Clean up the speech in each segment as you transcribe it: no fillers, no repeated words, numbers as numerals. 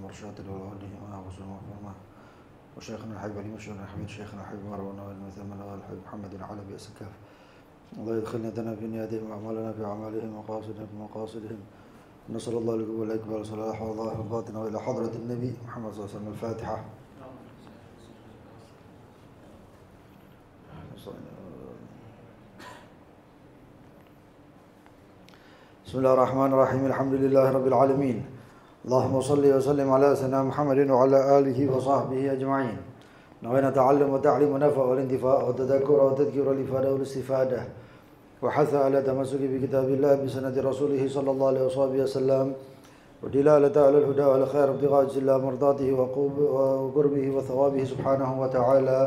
ورشاد الوالدين وسلم وشيخنا الحبيب علي مشهور الحبيب شيخنا الحبيب مروان والمثمن والحبيب محمد العلبي السكاف. الله يدخلنا دنا في نيادهم وأعمالنا في أعمالهم ومقاصدنا في مقاصدهم. نسأل الله لكم والإقبال صلاح والله الباطن وإلى حضرة النبي محمد صلى الله عليه وسلم. الفاتحة. بسم الله الرحمن الرحيم. الحمد لله رب العالمين. اللهم صل وسلم على سيدنا محمد وعلى آله وصحبه أجمعين. نوينا تعلم وتعليم ونفع والانتفاع والتذكر والتذكير والإفادة والاستفادة وحث على تمسك بكتاب الله بسنة رسوله صلى الله عليه وسلم ودلالة على الهدى والخير ابتغاء الله مرضاته وقربه وثوابه سبحانه وتعالى.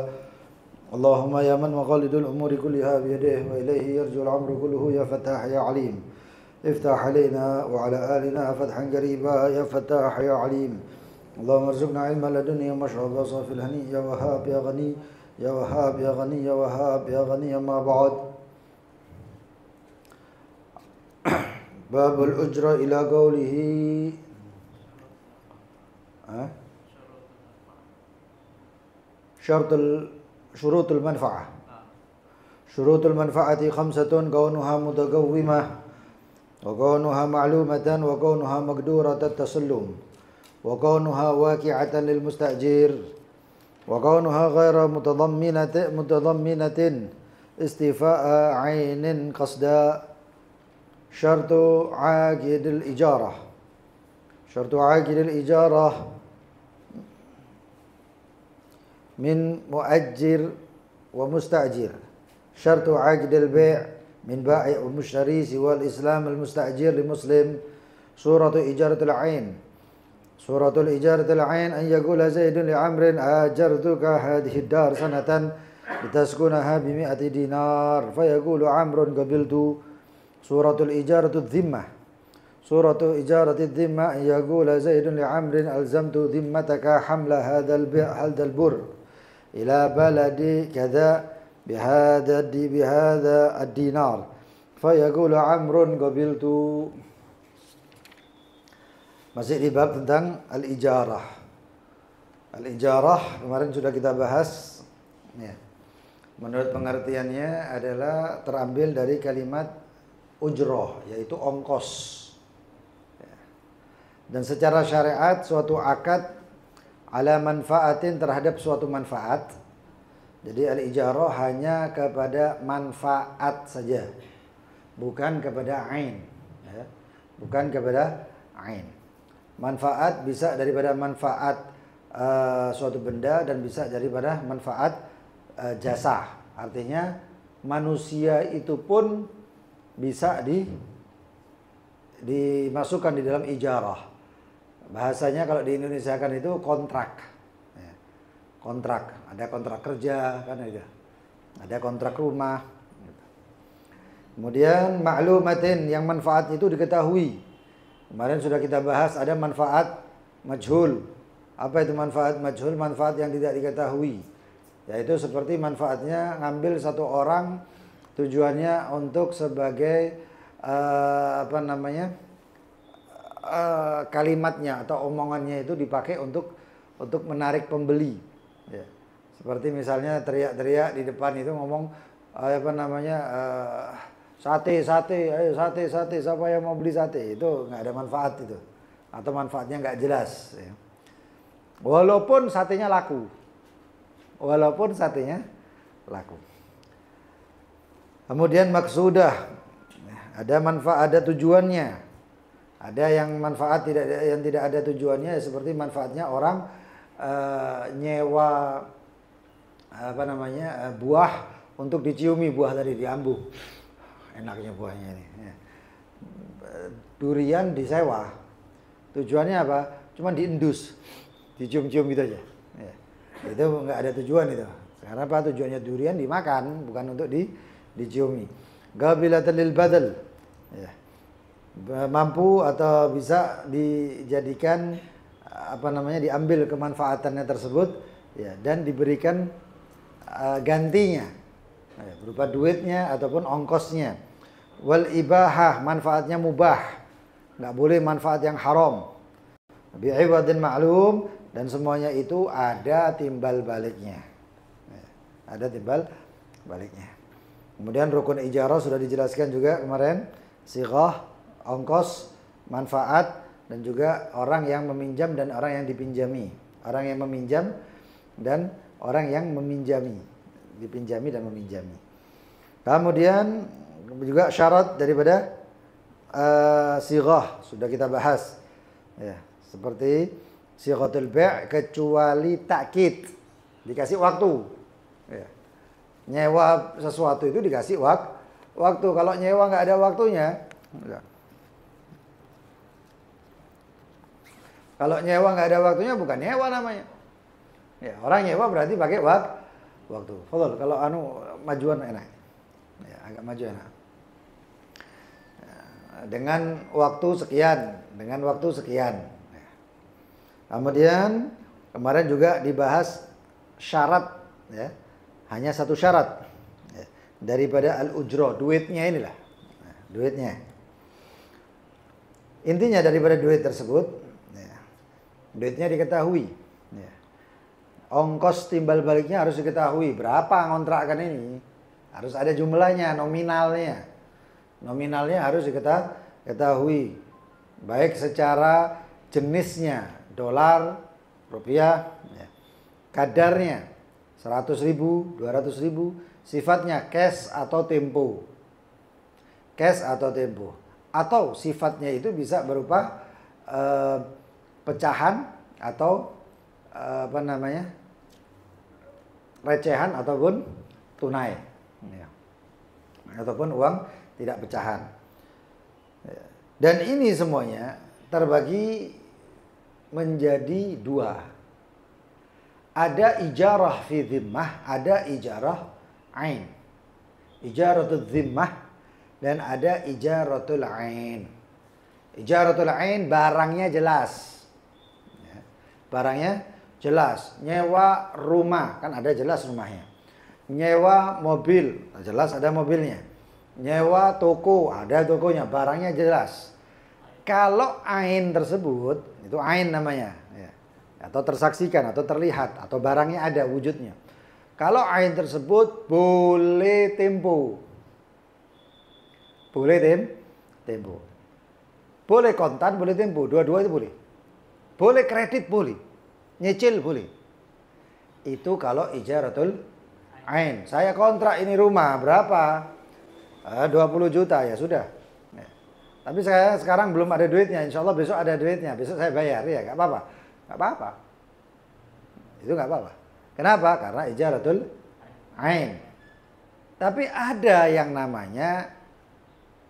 اللهم يا من مقاليد الأمور كلها بيده وإليه يرجو الأمر كله يا فتاح يا عليم افتح علينا وعلى آلنا فتحا قريبا يا فتاح يا عليم. اللهم ارزقنا علما لدنيا ومشرب صافي الهني يا وهاب يا غني يا وهاب يا غني يا وهاب يا غني. ما بعد. باب الأجرة إلى قوله شروط المنفعة. شروط المنفعة 5 كونها متقومة وكونها معلومة وكونها مقدورة التسلم وكونها واقعة للمستأجر وكونها غير متضمنة استيفاء عين قصدا. شرط عاقد الإجارة. شرط عاقد الإجارة من مؤجر ومستأجر. شرط عاقد البيع من بائع ومشتري سوى الإسلام المستأجر لمسلم. سورة إجارة العين. سورة الإجارة العين أن يقول زيد لعمر آجرتك هذه الدار سنة لتسكنها ب100 دينار فيقول عمرو قبلت. سورة الإجارة الذمة. سورة إجارة الذمة أن يقول زيد لعمر ألزمت ذمتك حمل هذا البر إلى بلد كذا بهذا الدينار فيقول عمرو قبلت. Masih di bab tentang al-ijarah. Al-ijarah kemarin sudah kita bahas ya. Menurut pengertiannya adalah terambil dari kalimat ujroh, yaitu ongkos ya. Dan secara syariat suatu akad ala manfaatin terhadap suatu manfaat. Jadi al-ijarah hanya kepada manfaat saja, bukan kepada ain ya. Bukan kepada ain. Manfaat bisa daripada manfaat suatu benda dan bisa daripada manfaat jasa. Artinya manusia itu pun bisa dimasukkan di dalam ijarah. Bahasanya kalau di Indonesia kan itu kontrak. Ya. Kontrak, ada kontrak kerja kan itu. Ada kontrak rumah. Kemudian ma'lumatin yang manfaat itu diketahui. Kemarin sudah kita bahas ada manfaat majhul. Apa itu manfaat majhul? Manfaat yang tidak diketahui. Yaitu seperti manfaatnya ngambil satu orang tujuannya untuk sebagai kalimatnya atau omongannya itu dipakai untuk menarik pembeli. Ya. Seperti misalnya teriak-teriak di depan itu ngomong sate, ayo sate, siapa yang mau beli sate? Itu nggak ada manfaat itu, atau manfaatnya nggak jelas. Ya. Walaupun satenya laku, Kemudian maksudah, ada manfaat, ada tujuannya. Ada yang manfaat yang tidak ada tujuannya, seperti manfaatnya orang nyewa buah untuk diciumi, buah tadi diambu. Enaknya buahnya ini. Ya. Durian disewa. Tujuannya apa? Cuma diendus, dicium-cium gitu aja. Ya. Itu nggak ada tujuan itu. Karena apa? Tujuannya durian dimakan, bukan untuk diciumi. Qabilatan lil badal. Ya. Mampu atau bisa dijadikan diambil kemanfaatannya tersebut ya, dan diberikan gantinya. Berupa duitnya ataupun ongkosnya. Wal ibahah, manfaatnya mubah, nggak boleh manfaat yang haram. bi'iwadin ma'lum, dan semuanya itu ada timbal baliknya. Ada timbal baliknya. Kemudian rukun ijarah sudah dijelaskan juga kemarin, sighah, ongkos, manfaat, dan juga orang yang meminjam dan orang yang dipinjami. Orang yang meminjam dan orang yang meminjami, dipinjami dan meminjami. Kemudian juga syarat daripada sighah sudah kita bahas. Ya, seperti sighatul bai' kecuali takkid, dikasih waktu. Ya. Nyewa sesuatu itu dikasih waktu. Kalau nyewa nggak ada waktunya, ya. Kalau nyewa nggak ada waktunya bukan nyewa namanya. Ya, orang nyewa berarti pakai waktu. Fadhol, kalau majuan enak. Ya, agak maju enak. Ya, dengan waktu sekian. Ya. Kemudian kemarin juga dibahas syarat, ya. Hanya satu syarat, ya, daripada al-ujrah, duitnya inilah. Nah, duitnya. Intinya daripada duit tersebut, ya, duitnya diketahui. Ya. Ongkos timbal baliknya harus diketahui. Berapa ngontrakkan ini? Harus ada jumlahnya, nominalnya. Nominalnya harus diketahui. Baik secara jenisnya, dolar, rupiah, ya. Kadarnya 100.000, 200.000, sifatnya cash atau tempo. Cash atau tempo. Atau sifatnya itu bisa berupa pecahan atau recehan ataupun tunai. Ya. Ataupun uang tidak pecahan. Dan ini semuanya terbagi menjadi dua. Ada ijarah fi dhimmah, ada ijarah ain. Ijaratul dhimmah dan ada ijaratul ain. Ijaratul ain barangnya jelas. Ya. Barangnya jelas. Nyewa rumah, kan ada jelas rumahnya. Nyewa mobil, jelas ada mobilnya. Nyewa toko, ada tokonya, barangnya jelas. Kalau ain tersebut, itu ain namanya, ya. Atau tersaksikan, atau terlihat, atau barangnya ada wujudnya. Kalau ain tersebut boleh tempo. Boleh tempo. Boleh kontan, boleh tempo. Dua-dua itu boleh. Boleh kredit, boleh. Nyicil, boleh. Itu kalau ijaratul ain. Saya kontrak ini rumah, berapa? 20 juta, ya sudah. Ya. Tapi saya sekarang belum ada duitnya. Insya Allah besok ada duitnya. Besok saya bayar, ya nggak apa-apa. Nggak apa-apa. Itu nggak apa-apa. Kenapa? Karena ijaratul ain. Tapi ada yang namanya,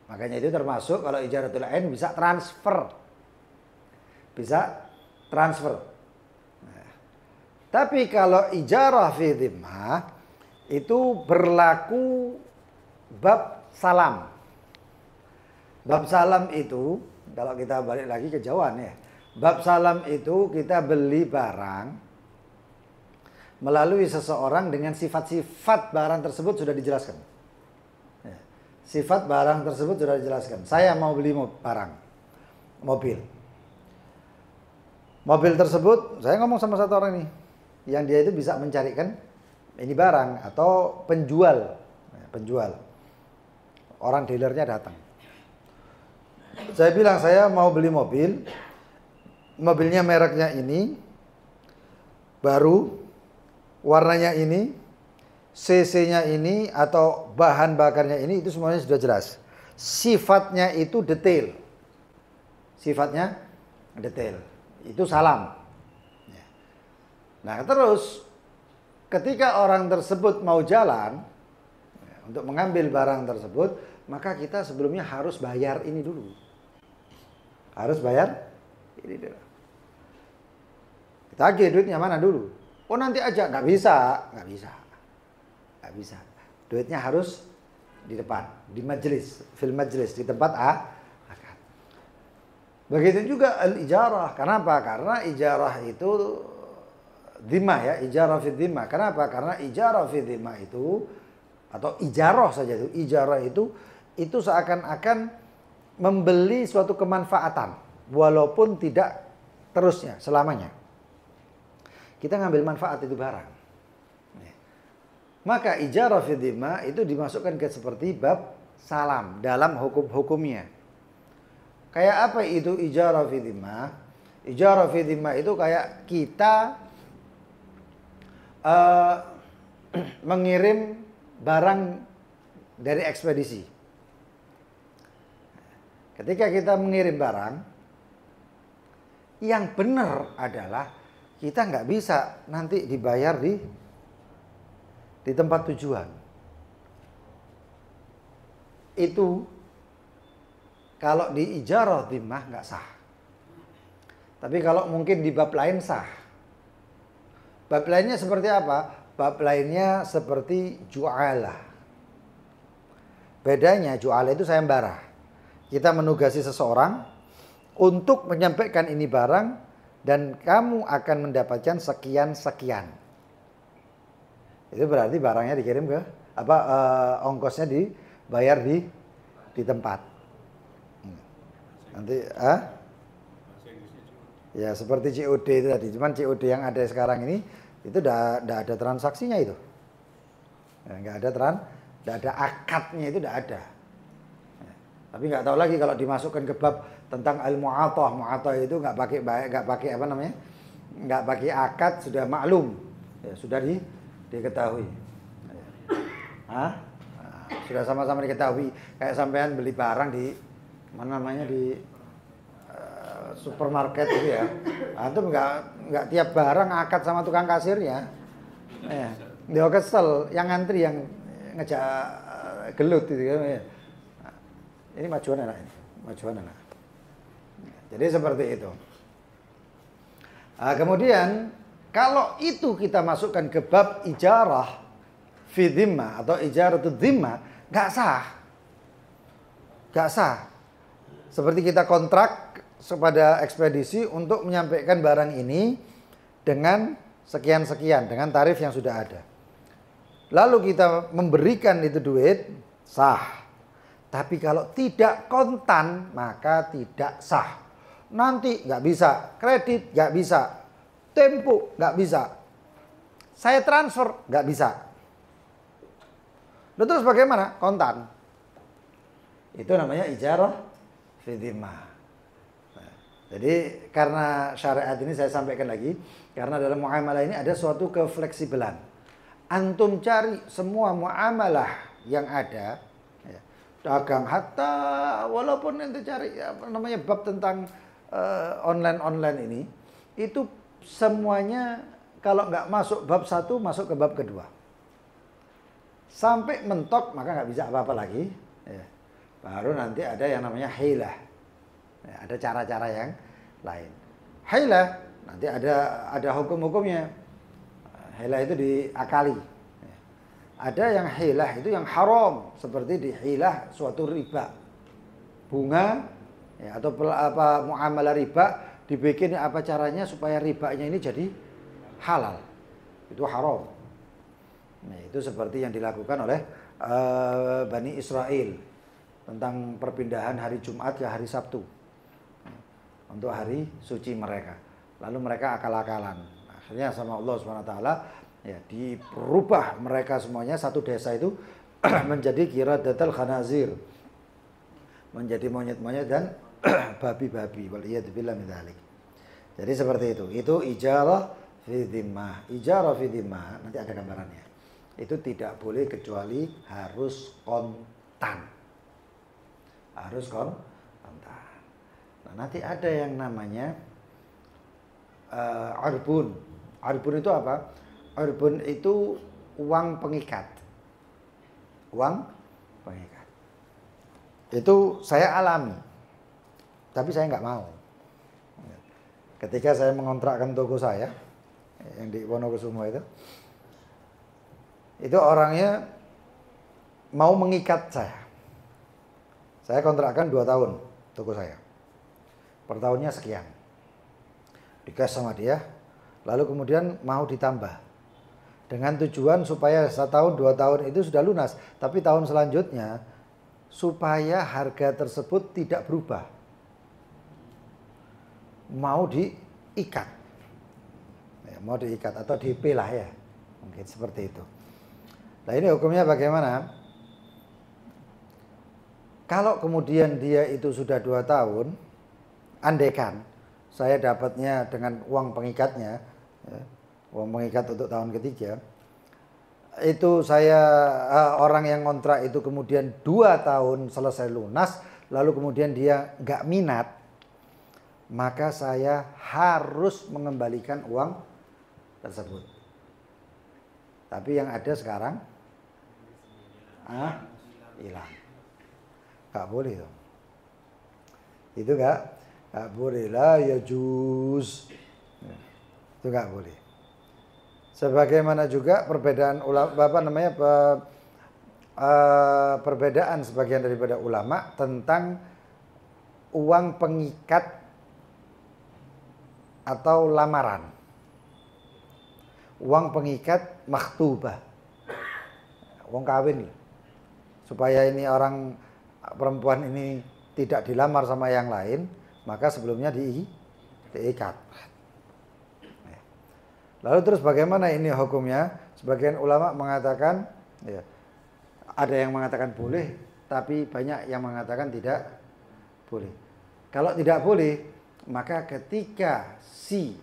makanya itu termasuk kalau ijaratul ain bisa transfer. Bisa transfer. Nah, tapi kalau ijarah fi dhimmah itu berlaku bab salam. Bab salam itu, kalau kita balik lagi ke Jawaan ya. Bab salam itu kita beli barang melalui seseorang dengan sifat-sifat barang tersebut sudah dijelaskan. Ya. Sifat barang tersebut sudah dijelaskan. Saya mau beli barang, mobil. Mobil tersebut, saya ngomong sama satu orang nih, yang dia itu bisa mencarikan ini barang atau penjual. Penjual. Orang dealernya datang. Saya bilang saya mau beli mobil. Mobilnya mereknya ini, baru, warnanya ini, cc-nya ini, atau bahan bakarnya ini, itu semuanya sudah jelas. Sifatnya itu detail. Sifatnya detail. Itu salam. Nah terus, ketika orang tersebut mau jalan, untuk mengambil barang tersebut, maka kita sebelumnya harus bayar ini dulu. Harus bayar ini dulu. Kita agih duitnya mana dulu? Oh nanti aja, nggak bisa. Duitnya harus di depan, di majelis, fil majelis, di tempat akad. Begitu juga al-ijarah. Kenapa? Karena ijarah itu dhimmah ya, ijarah fi dhimmah. Kenapa? Karena ijarah fi dhimmah itu, atau ijarah saja itu, ijarah itu seakan-akan membeli suatu kemanfaatan walaupun tidak terusnya, selamanya. Kita ngambil manfaat itu barang. Maka ijarah fi dhimma itu dimasukkan ke seperti bab salam dalam hukum-hukumnya. Kayak apa itu ijarah fi dhimma? Ijarah fi dhimma itu kayak kita mengirim barang dari ekspedisi. Ketika kita mengirim barang, yang benar adalah kita nggak bisa nanti dibayar di tempat tujuan. Itu kalau di ijarah dhimmah nggak sah. Tapi kalau mungkin di bab lain sah. Bab lainnya seperti apa? Bab lainnya seperti ju'alah. Bedanya ju'alah itu sayembara. Kita menugasi seseorang untuk menyampaikan ini barang dan kamu akan mendapatkan sekian-sekian. Itu berarti barangnya dikirim ke ongkosnya dibayar di tempat. Nanti ya seperti COD itu tadi. Cuman COD yang ada sekarang ini itu udah ada transaksinya itu. Ya, nggak ada akadnya, itu udah ada. Ya, tapi nggak tahu lagi kalau dimasukkan ke bab tentang al-mu'athah. Mu'athah itu nggak pakai apa namanya? Nggak pakai akad, sudah maklum. Ya, sudah diketahui. Hah? Nah, sudah sama-sama diketahui. Kayak sampean beli barang di mana namanya di supermarket gitu ya. Antum nggak tiap barang akad sama tukang kasirnya. Dia kesel, yang ngantri yang ngejak gelut gitu ya. Ini majuan anak ini, majuan anak. Jadi seperti itu. Kemudian kalau itu kita masukkan ke bab ijarah fi dhimmah atau ijaratud dhimmah, nggak sah. Nggak sah. Seperti kita kontrak kepada ekspedisi untuk menyampaikan barang ini dengan sekian-sekian, dengan tarif yang sudah ada. Lalu kita memberikan itu duit, sah. Tapi kalau tidak kontan, maka tidak sah. Nanti nggak bisa, kredit nggak bisa, tempo nggak bisa, saya transfer nggak bisa. Lalu terus bagaimana? Kontan. Itu namanya ijarah fi dhimmah. Jadi karena syariat ini saya sampaikan lagi, karena dalam muamalah ini ada suatu kefleksibelan. Antum cari semua muamalah yang ada, ya, dagang hatta, walaupun ente cari apa namanya bab tentang online ini, itu semuanya kalau nggak masuk bab satu, masuk ke bab kedua. Sampai mentok maka nggak bisa apa-apa lagi. Ya. Baru nanti ada yang namanya hilah. Ya, ada cara-cara yang lain. Hilah nanti ada hukum-hukumnya. Hilah itu diakali. Ya. Ada yang hilah itu yang haram, seperti di hilah suatu riba, bunga, ya, atau apa muamalah riba, dibikin apa caranya supaya ribanya ini jadi halal. Itu haram. Nah, itu seperti yang dilakukan oleh Bani Israel tentang perpindahan hari Jumat ke hari Sabtu untuk hari suci mereka. Lalu mereka akal-akalan. Akhirnya sama Allah SWT ya diperubah mereka semuanya, satu desa itu menjadi qiradatul khanazir, menjadi monyet-monyet dan babi-babi. Waliyadzubillah min dzalik. Jadi seperti itu. Itu ijarah fi dhimmah. Ijarah fi dhimmah nanti ada gambarannya. Itu tidak boleh kecuali harus kontan. Harus kontan. Nah, nanti ada yang namanya arbun. Arbun itu apa? Arbun itu uang pengikat. Uang pengikat. Itu saya alami. Tapi saya nggak mau. Ketika saya mengontrakkan toko saya yang di Wonokusumo itu orangnya mau mengikat saya. Saya kontrakkan 2 tahun toko saya. Per tahunnya sekian. Dikasih sama dia. Lalu kemudian mau ditambah. Dengan tujuan supaya 1 tahun, 2 tahun itu sudah lunas. Tapi tahun selanjutnya supaya harga tersebut tidak berubah. Mau diikat. Ya, mau diikat atau DP lah ya. Mungkin seperti itu. Nah ini hukumnya bagaimana? Kalau kemudian dia itu sudah 2 tahun, andaikan saya dapatnya dengan uang pengikatnya, ya, uang pengikat untuk tahun ketiga, itu saya orang yang kontrak itu kemudian 2 tahun selesai lunas, lalu kemudian dia nggak minat, maka saya harus mengembalikan uang tersebut. Tapi yang ada sekarang hilang. Gak boleh dong. Itu gak boleh lah ya juz. Itu gak boleh. Sebagaimana juga perbedaan ulama, perbedaan sebagian daripada ulama tentang uang pengikat atau lamaran. Uang pengikat makhtubah. Uang kawin. Supaya ini orang perempuan ini tidak dilamar sama yang lain, maka sebelumnya diikat. Lalu terus bagaimana ini hukumnya? Sebagian ulama mengatakan, ya, ada yang mengatakan boleh, tapi banyak yang mengatakan tidak boleh. Kalau tidak boleh, maka ketika si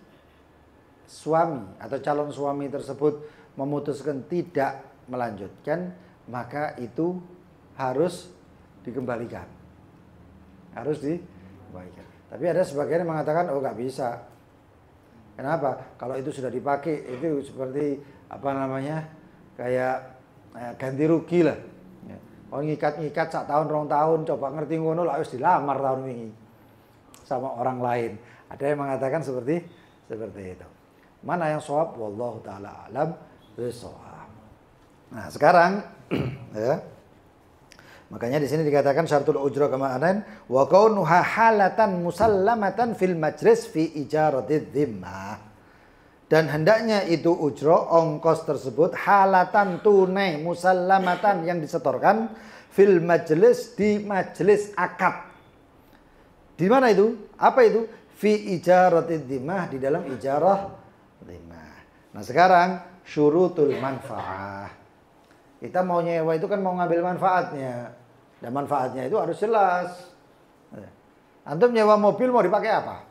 suami atau calon suami tersebut memutuskan tidak melanjutkan, maka itu harus dikembalikan. Harus dikembalikan. Tapi ada sebagian yang mengatakan, oh nggak bisa. Kenapa? Kalau itu sudah dipakai, itu seperti kayak ganti rugi lah. Oh ngikat-ngikat 1 tahun 2 tahun, coba ngerti ngono lah harus dilamar tahun ini sama orang lain. Ada yang mengatakan seperti itu. Mana yang shawab? Wallahu taala alam bishawab. Nah sekarang ya. Makanya di sini dikatakan syaratul ujrah kama anan wa kaunuha halatan musallamatan fil majlis fi ijaratid dhimmah. Dan hendaknya itu ujrah ongkos tersebut halatan tunai musallamatan yang disetorkan fil majlis di majlis akad. Di mana itu? Apa itu? Fi ijaratid dhimmah, di dalam ijarah dhimmah. Nah, sekarang syurutul manfaah. Kita mau nyewa itu kan mau ngambil manfaatnya. Dan manfaatnya itu harus jelas. Antum nyewa mobil mau dipakai apa?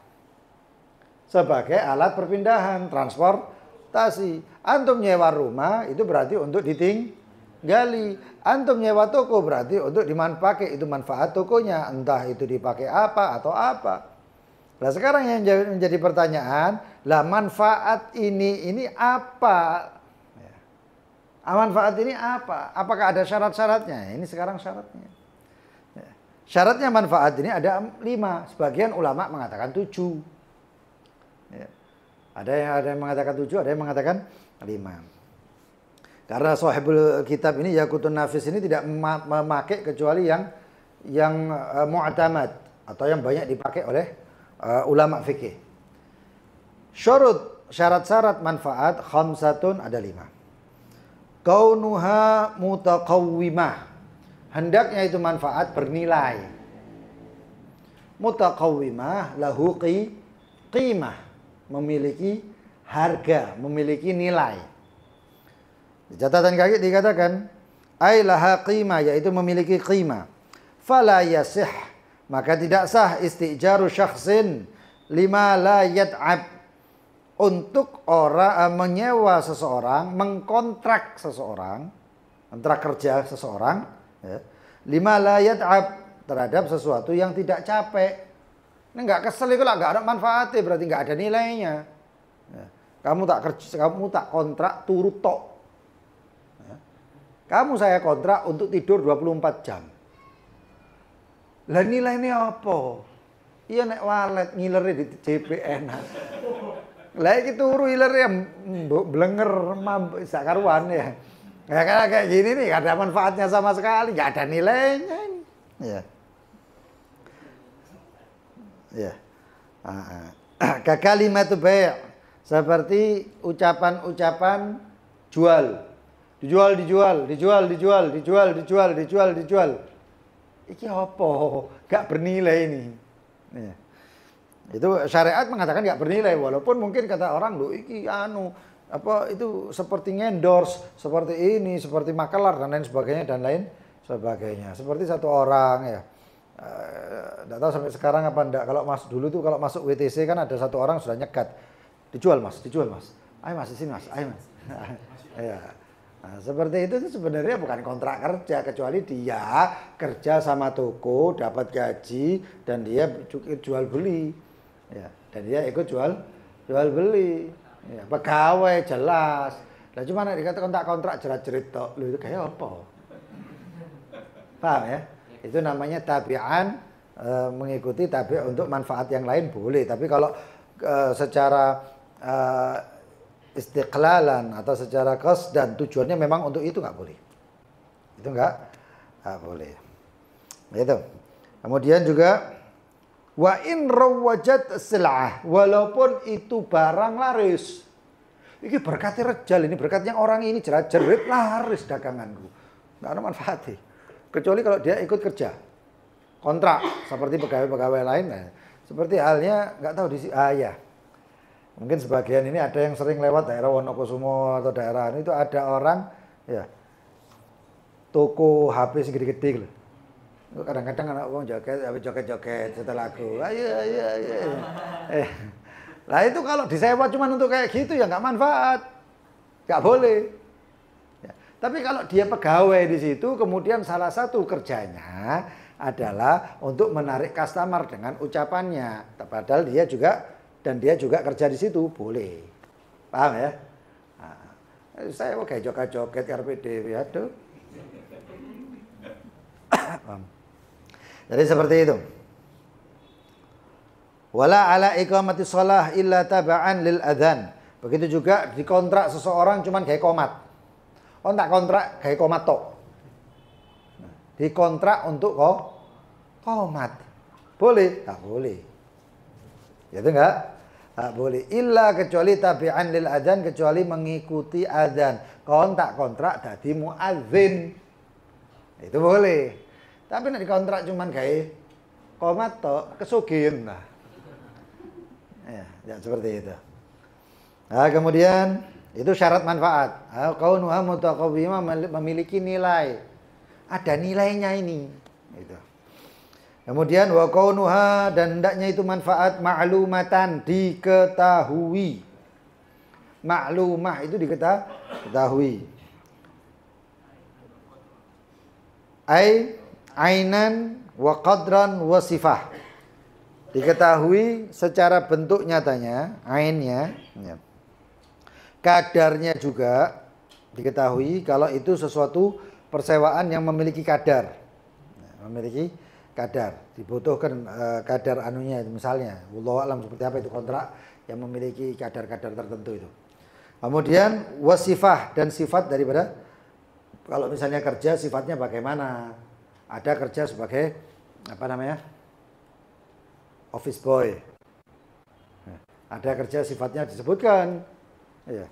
Sebagai alat perpindahan, transportasi. Antum nyewa rumah itu berarti untuk ditinggali. Antum nyewa toko berarti untuk dimanfaatkan. Itu manfaat tokonya. Entah itu dipakai apa atau apa. Nah sekarang yang menjadi pertanyaan, lah manfaat ini apa? Manfaat ini apa? Apakah ada syarat-syaratnya? Ini sekarang syaratnya. Syaratnya manfaat ini ada 5. Sebagian ulama mengatakan 7. Ya. Ada yang mengatakan 7, ada yang mengatakan 5. Karena sahibul kitab ini Yaqutun Nafis ini tidak memakai kecuali yang mu'tamad atau yang banyak dipakai oleh ulama fikih. Syarat-syarat manfaat khamsatun ada 5. Kaunuha mutaqawwimah. Hendaknya itu manfaat bernilai. Mutaqawwimah lahu qimah, memiliki harga, memiliki nilai. Di catatan kaki dikatakan ai laha qimah, yaitu memiliki qimah. Fala yasih, maka tidak sah istijaru syakhsin lima la yat'ab, untuk orang menyewa seseorang, mengkontrak seseorang, kontrak kerja seseorang, ya, lima la yat'ab, terhadap sesuatu yang tidak capek. Ini nggak kesel itu lah, nggak ada manfaatnya, berarti nggak ada nilainya. Ya. Kamu tak kontrak turut tok. Ya. Kamu saya kontrak untuk tidur 24 jam. Lah nilainya apa? Iya nek walet ngileri di JPN. Lah iki turu hilere blenger sak karuan ya. Ya kayak gini nih gak ada manfaatnya sama sekali, gak ada nilainya ini. Ya. Ya. Kalimat bai', seperti ucapan-ucapan jual. Dijual. Iki apa? Gak bernilai ini. Ya. Itu syariat mengatakan nggak bernilai, walaupun mungkin kata orang loh iki itu seperti ngendorse, seperti ini, seperti makelar dan lain sebagainya dan lain sebagainya. Seperti satu orang ya. Enggak tahu sampai sekarang apa enggak, kalau dulu tuh kalau masuk WTC kan ada satu orang sudah nyekat. Dijual Mas. Ayo Mas di sini Mas, ayo Mas. Ya. Nah, seperti itu sebenarnya bukan kontrak kerja, kecuali dia kerja sama toko, dapat gaji dan dia jual beli. Ya, dan dia ikut jual beli. Ya, pegawai jelas. Lah cuma nek dikata kontrak jerat-jerit tok, lho itu kayak apa? Paham ya? Itu namanya tabi'an, mengikuti tabi' untuk manfaat yang lain boleh, tapi kalau secara istiqlalan atau secara qasdan tujuannya memang untuk itu nggak boleh. Itu nggak boleh. Itu. Kemudian juga wa in rawajat sil'ah, walaupun itu barang laris. Ini berkatnya rejal, ini berkatnya orang ini jerat-jerit laris daganganku. Nggak ada manfaatnya. Kecuali kalau dia ikut kerja. Kontrak seperti pegawai-pegawai lain. Nah, seperti halnya nggak tahu di ya. Mungkin sebagian ini ada yang sering lewat daerah Wonokusumo atau daerah itu ada orang ya toko HP sing gede-gede lho. Kadang-kadang anak wong joget-joget setelah lagu. Ayo. Lah itu kalau disewa cuma untuk kayak gitu ya nggak manfaat. Nggak boleh. Ya. Tapi kalau dia pegawai di situ kemudian salah satu kerjanya adalah untuk menarik customer dengan ucapannya. Padahal dia juga kerja di situ, boleh. Paham ya? Nah, saya kayak joget-joget RPD, aduh. Jadi seperti itu. Wala ala iqamati shalah illa taba'an lil adzan. Begitu juga dikontrak seseorang cuman kayak komat. Oh, tak kontrak kayak komat tok. Dikontrak untuk komat. Boleh? Tak boleh. Ya itu enggak boleh. Illa kecuali tabi'an lil adzan, kecuali mengikuti adzan. Kontrak dadi muadzin. Itu boleh. Tapi nek dikontrak cuman kayak komat tok, kesugihan lah. Ya seperti itu. Nah, kemudian itu syarat manfaat. Kaunuha mutaqawwimah, memiliki nilai. Ada nilainya ini. Gitu. Kemudian wa kaunuha, dan hendaknya itu manfaat ma'lumatan, diketahui. Maklumah itu diketahui. Ainan wa qadran wa sifah. Diketahui secara bentuk nyatanya, ainnya, ya. Kadarnya juga diketahui kalau itu sesuatu persewaan yang memiliki kadar. Memiliki kadar, dibutuhkan kadar anunya misalnya. Wallahu a'lam seperti apa itu kontrak yang memiliki kadar-kadar tertentu itu. Kemudian wasifah, dan sifat daripada kalau misalnya kerja sifatnya bagaimana? Ada kerja sebagai office boy. Ada kerja sifatnya disebutkan. Ya.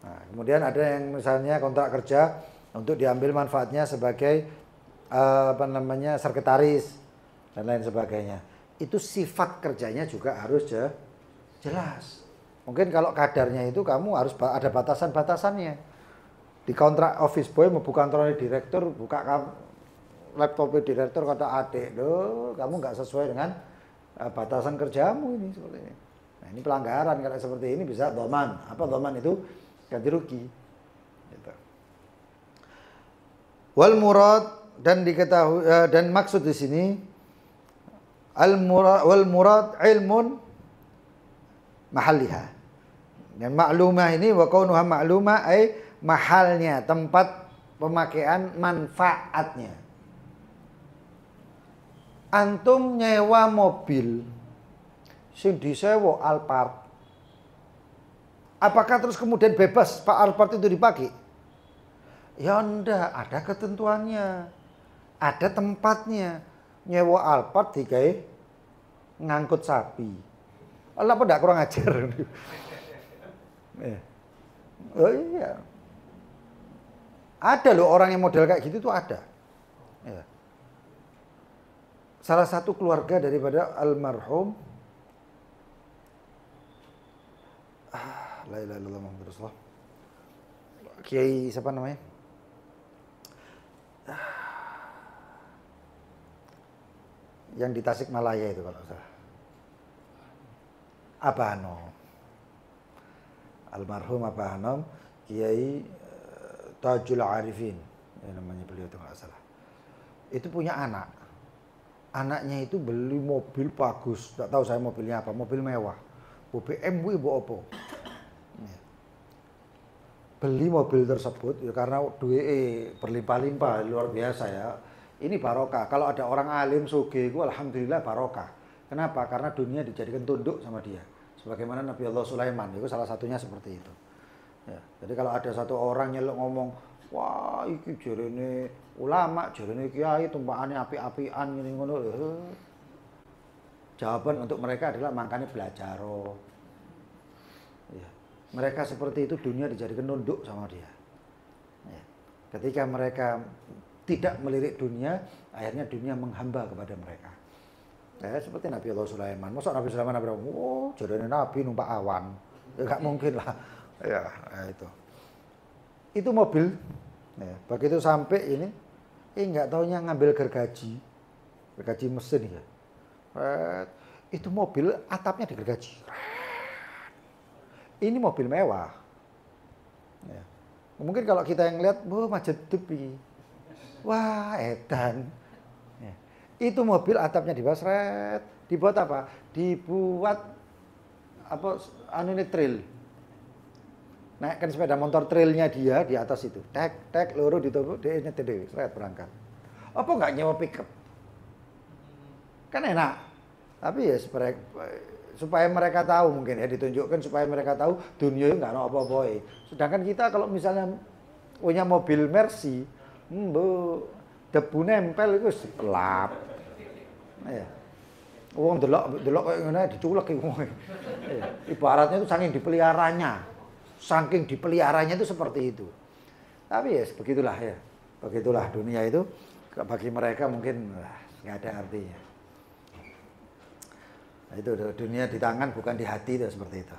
Nah, kemudian ada yang misalnya kontrak kerja untuk diambil manfaatnya sebagai sekretaris dan lain sebagainya. Itu sifat kerjanya juga harus jelas. Mungkin kalau kadarnya itu kamu harus ada batasan-batasannya. Di kontrak office boy mau buka kantor direktur, buka laptop direktur kata adik, kamu nggak sesuai dengan batasan kerjamu ini seperti ini. Nah, ini pelanggaran. Kalau seperti ini bisa dhaman. Apa dhaman itu? Ganti rugi. Gitu. Wal murad, dan diketahui dan maksud di sini wal murad ilmun mahalliha. Dan maklumah ini wa kaunuha maklumah mahalnya, tempat pemakaian manfaatnya. Antum nyewa mobil sing disewa Alphard. Apakah terus kemudian bebas Pak Alphard itu dipakai? Ya enggak, ada ketentuannya. Ada tempatnya. Nyewa Alphard digawe ngangkut sapi. Allah apa enggak kurang ajar. Oh iya. Ada loh orang yang model kayak gitu tuh ada. Ya. Salah satu keluarga daripada almarhum La ilaha illallah Muhammadur Rasulullah. Kiai siapa namanya? Yang di Tasikmalaya itu kalau salah. Abah Hanom. Almarhum Abah Hanom, Kiai Tajul Arifin, ya namanya beliau itu nggak salah. Itu punya anak. Anaknya itu beli mobil bagus, nggak tahu saya mobilnya apa, mobil mewah. BMW bu opo. Beli mobil tersebut ya karena duit berlimpah-limpah luar biasa ya. Ini barokah. Kalau ada orang alim sugih, alhamdulillah barokah. Kenapa? Karena dunia dijadikan tunduk sama dia. Sebagaimana Nabi Allah Sulaiman, itu salah satunya seperti itu. Ya, jadi kalau ada satu orang nyeluk ngomong, wah iki jarene ulama, jarene kiai tumpakane api-apian ngene ngono. Jawaban untuk mereka adalah makanya belajar. Ya. Mereka seperti itu dunia dijadikan tunduk sama dia. Ya. Ketika mereka tidak melirik dunia, akhirnya dunia menghamba kepada mereka. Ya, seperti Nabi Allah Sulaiman. Masa Nabi Sulaiman jarene Nabi numpak awan. Ya nggak mungkin lah. Ya, itu. Itu mobil. Ya, begitu sampai ini, nggak taunya ngambil gergaji mesin ya. Itu mobil atapnya digergaji. Ini mobil mewah. Ya. Mungkin kalau kita yang lihat, macet tepi. Wah, edan. Ya. Itu mobil atapnya dibasret. Dibuat apa? Dibuat trail. Naikkan sepeda motor trailnya dia di atas itu. Tek loro ditumpuk dia nyetir seret berangkat. Apa enggak nyewa pickup? Kan enak. Tapi ya supaya mereka tahu mungkin ya ditunjukkan supaya mereka tahu dunia itu enggak ada apa-apa. Sedangkan kita kalau misalnya punya mobil Mercy, debu nempel itu gelap. Ya. Wong delok kayak ngene diculek iki. Ibaratnya itu saking dipeliharanya itu seperti itu. Tapi ya begitulah ya. Begitulah dunia itu bagi mereka mungkin nggak ada artinya. Nah, itu dunia di tangan bukan di hati itu seperti itu.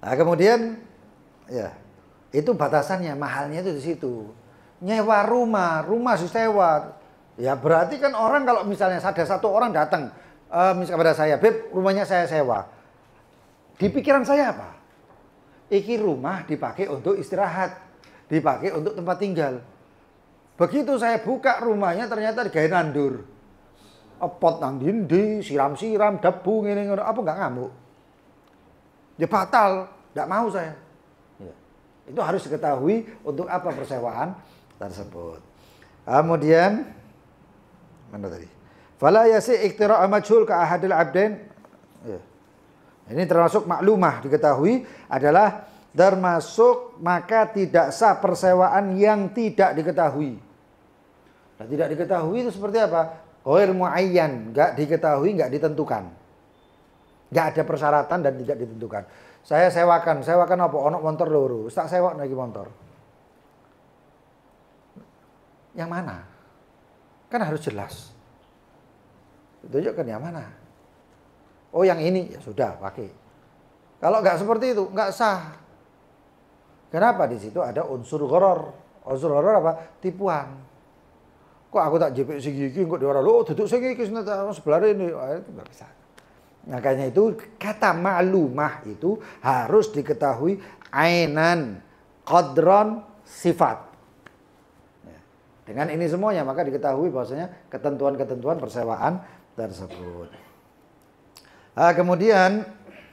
Nah, kemudian ya itu batasannya, mahalnya itu di situ. Nyewa rumah sewa. Ya berarti kan orang kalau misalnya ada satu orang datang misalnya kepada saya, "Beb, rumahnya saya sewa." Di pikiran saya apa? Iki rumah dipakai untuk istirahat, dipakai untuk tempat tinggal. Begitu saya buka rumahnya ternyata digawe nandur. Pot nang dindi, siram-siram, debu ngene ngono, apa enggak ngamuk? Ya batal, enggak mau saya. Ya. Itu harus diketahui untuk apa persewaan tersebut. Kemudian mana tadi? Fala yasi iktira' majhul ka ahadil abdain. Ya. Ini termasuk maklumah diketahui adalah termasuk maka tidak sah persewaan yang tidak diketahui. Nah, tidak diketahui itu seperti apa? Ghair muayyan, enggak diketahui, enggak ditentukan. Enggak ada persyaratan dan tidak ditentukan. Saya sewakan apa? Ono motor loro, tak sewak lagi motor. Yang mana? Kan harus jelas. Tunjukkan yang mana. Oh yang ini, ya sudah pakai. Kalau enggak seperti itu, enggak sah. Kenapa? Di situ ada unsur gharar. Unsur gharar apa? Tipuan. Kok aku tak jepit sing iki kok diora lho duduk sing iki sebelah ini. Itu enggak bisa. Makanya itu kata ma'lumah itu harus diketahui ainan, qadran, sifat. Dengan ini semuanya maka diketahui bahwasanya ketentuan-ketentuan persewaan tersebut. Kemudian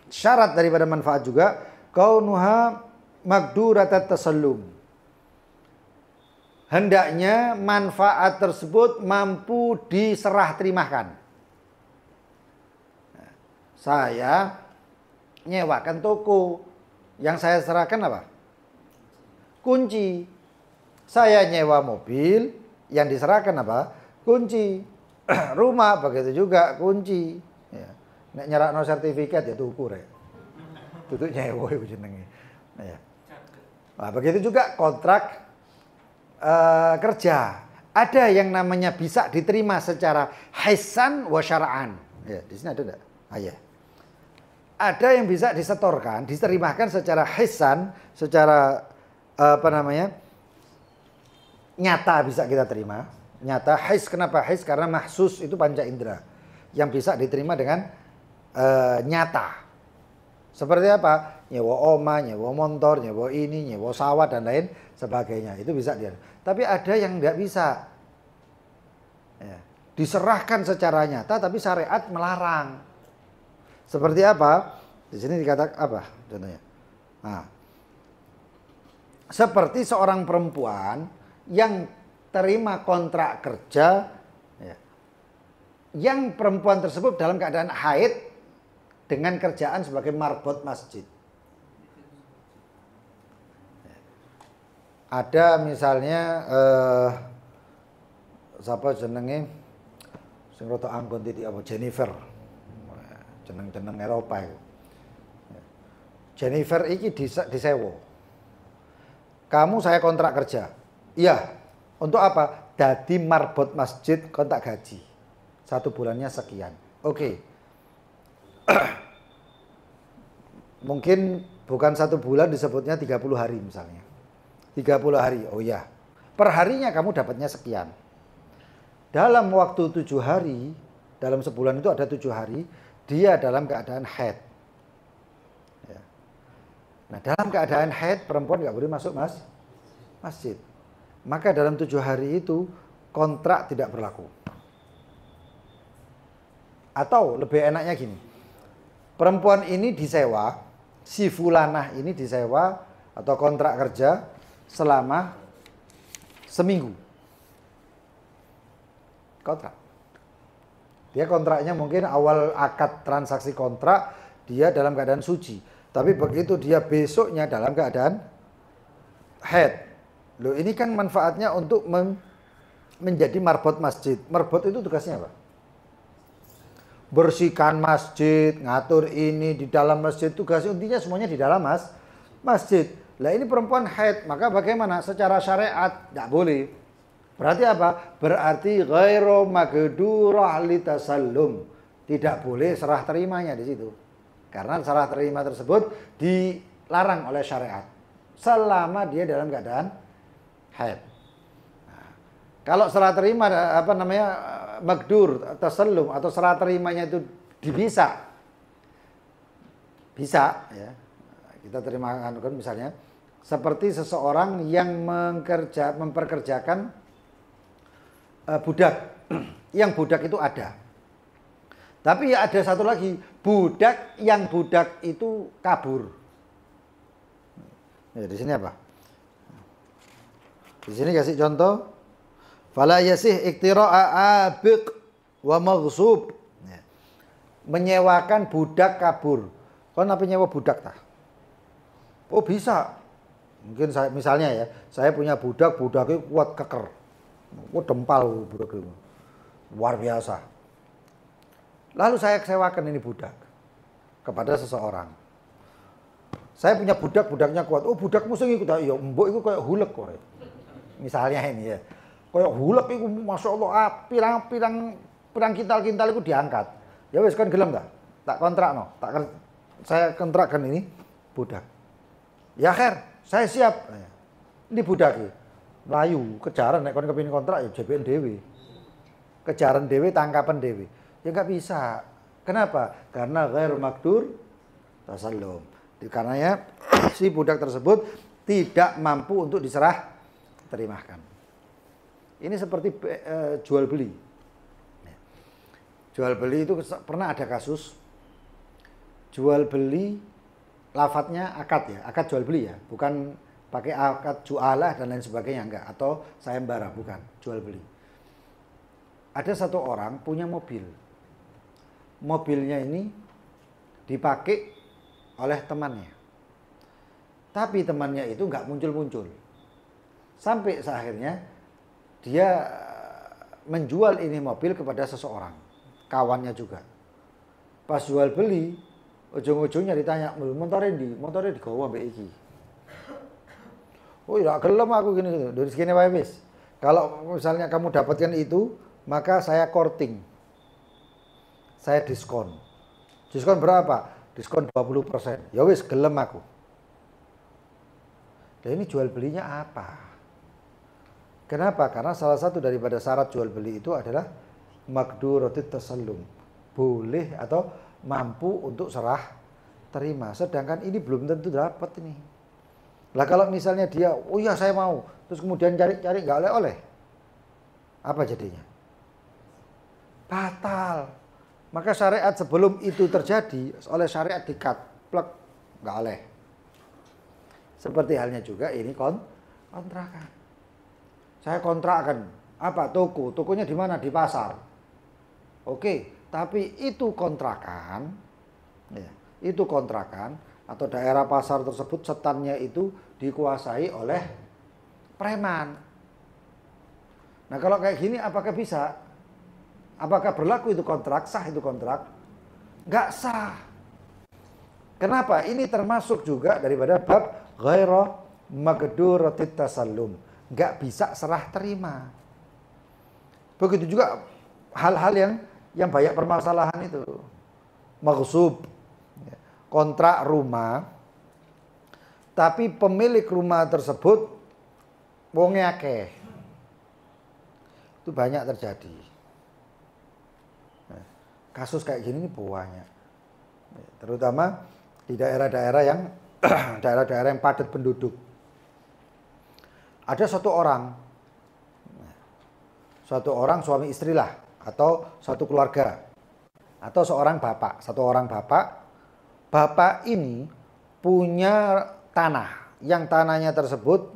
syarat daripada manfaat juga kaunuha maqduratat tasallum. Hendaknya manfaat tersebut mampu diserah terimakan. Saya nyewakan toko, yang saya serahkan apa? Kunci. Saya nyewa mobil, yang diserahkan apa? Kunci. Rumah begitu juga kunci. Ya. Nek nyerakno sertifikat ya tuku rek. Tutuk nyewa iku jenenge. Ya. Nah, begitu juga kontrak kerja. Ada yang namanya bisa diterima secara hisan wa syara'an. Ya, di sini ada enggak? Ah, ya. ada yang bisa disetorkan, diterimakan secara hisan, secara nyata bisa kita terima. Nyata, his, kenapa his? Karena mahsus itu panca indera yang bisa diterima dengan nyata. Seperti apa? Nyewa oma, nyewa motor, nyewa ini, nyewa sawah dan lain sebagainya. Itu bisa dia. Tapi ada yang nggak bisa. Ya. Diserahkan secara nyata tapi syariat melarang. Seperti apa? Di sini dikatakan apa contohnya? Nah, seperti seorang perempuan yang terima kontrak kerja, ya, yang perempuan tersebut dalam keadaan haid dengan kerjaan sebagai marbot masjid. Ada misalnya siapa jenenge sing rada anggon titik apa Jennifer. Jeneng-jeneng Eropa itu. Jennifer iki disewa. Kamu saya kontrak kerja. Iya. Untuk apa? Dadi marbot masjid kontak gaji. 1 bulannya sekian. Oke. Mungkin bukan 1 bulan disebutnya 30 hari misalnya. 30 hari. Oh iya. Per harinya kamu dapatnya sekian. Dalam waktu 7 hari, dalam sebulan itu ada 7 hari, dia dalam keadaan haid. Ya. Nah, dalam keadaan haid perempuan nggak boleh masuk masjid. Maka dalam 7 hari itu kontrak tidak berlaku. Atau lebih enaknya gini, perempuan ini disewa, si fulanah ini disewa atau kontrak kerja selama seminggu. Kontrak. Dia kontraknya mungkin awal akad transaksi kontrak dia dalam keadaan suci. Tapi begitu dia besoknya dalam keadaan haid. Loh ini kan manfaatnya untuk menjadi marbot masjid. Marbot itu tugasnya apa? Bersihkan masjid, ngatur ini di dalam masjid. Tugasnya intinya semuanya di dalam masjid. Lah ini perempuan haid, maka bagaimana? Secara syariat nggak boleh. Berarti apa? Berarti ghairu magdurah litasallum. Tidak boleh serah terimanya di situ. Karena serah terima tersebut dilarang oleh syariat. Selama dia dalam keadaan haid. Nah, kalau serah terima magdur tasallum atau serah terimanya itu bisa ya. Kita terima kan misalnya seperti seseorang yang memperkerjakan budak, yang budak itu ada. Tapi ya ada satu lagi, budak itu kabur. Ya, di sini apa? Di sini kasih contoh. Fala yasih iktira'a abiq wa maghsub. Ya. Menyewakan budak kabur. Kau apa nyewa budak tah? Oh bisa. Mungkin saya misalnya ya, saya punya budaknya kuat keker. Dempal budak itu. Luar biasa. Lalu saya sewakan ini budak kepada seseorang. Saya punya budaknya kuat. Oh, budakmu sing ikut ya, mbok iku kayak hulek kok. Misalnya ini ya. Kayak hulek iku masyaallah pirang kintal-kintal iku diangkat. Ya wis kan gelem ta? Tak kontrakno. Saya kontrakkan ini budak. Ya khair, saya siap. Ini budak iki. Melayu, kejaran nek kon kepengin kontrak ya JPN dhewe. Kejaran dhewe, tangkapan dhewe. Ya enggak bisa. Kenapa? Karena ghairu makdur tasallum. Karenanya si budak tersebut tidak mampu untuk diserah terimakan. Ini seperti jual beli. Jual beli itu pernah ada kasus jual beli lafadznya akad ya, akad jual beli ya, bukan pakai akad jualah dan lain sebagainya enggak, atau sayembara, bukan, jual beli. Ada satu orang punya mobil. Mobilnya ini dipakai oleh temannya. Tapi temannya itu enggak muncul-muncul. Sampai akhirnya dia menjual ini mobil kepada seseorang, kawannya juga. Pas jual beli, ujung-ujungnya ditanya, motornya digawa mbek iki. Oh ya gelem aku gini gitu. Dari segini wae wis. Kalau misalnya kamu dapatkan itu, maka saya korting. Saya diskon. Diskon berapa? diskon 20%. Ya wis gelem aku. Nah, ini jual belinya apa? Kenapa? Karena salah satu daripada syarat jual beli itu adalah maqduratit tasallum. Boleh atau mampu untuk serah terima. Sedangkan ini belum tentu dapat ini. Lah kalau misalnya dia, oh ya saya mau, terus kemudian cari-cari nggak oleh-oleh, apa jadinya? Batal. Maka syariat sebelum itu terjadi, oleh syariat di-cut, plek, nggak oleh. Seperti halnya juga ini kontrakan. Saya kontrakkan apa? Tokonya di mana? Di pasar. Oke, tapi itu kontrakan, ya, itu kontrakan atau daerah pasar tersebut setannya itu dikuasai oleh preman. Nah kalau kayak gini apakah bisa? Apakah berlaku itu kontrak? Sah itu kontrak? Nggak sah. Kenapa? Ini termasuk juga daripada bab ghairu maqduratit tasallum. Nggak bisa serah terima. Begitu juga hal-hal yang banyak permasalahan itu. Maghsub, kontrak rumah, tapi pemilik rumah tersebut wonge akeh. Itu banyak terjadi. Kasus kayak gini banyak. Terutama di daerah-daerah yang padat penduduk. Ada satu orang suami istri lah, atau satu keluarga, atau satu orang bapak ini punya tanah, yang tanahnya tersebut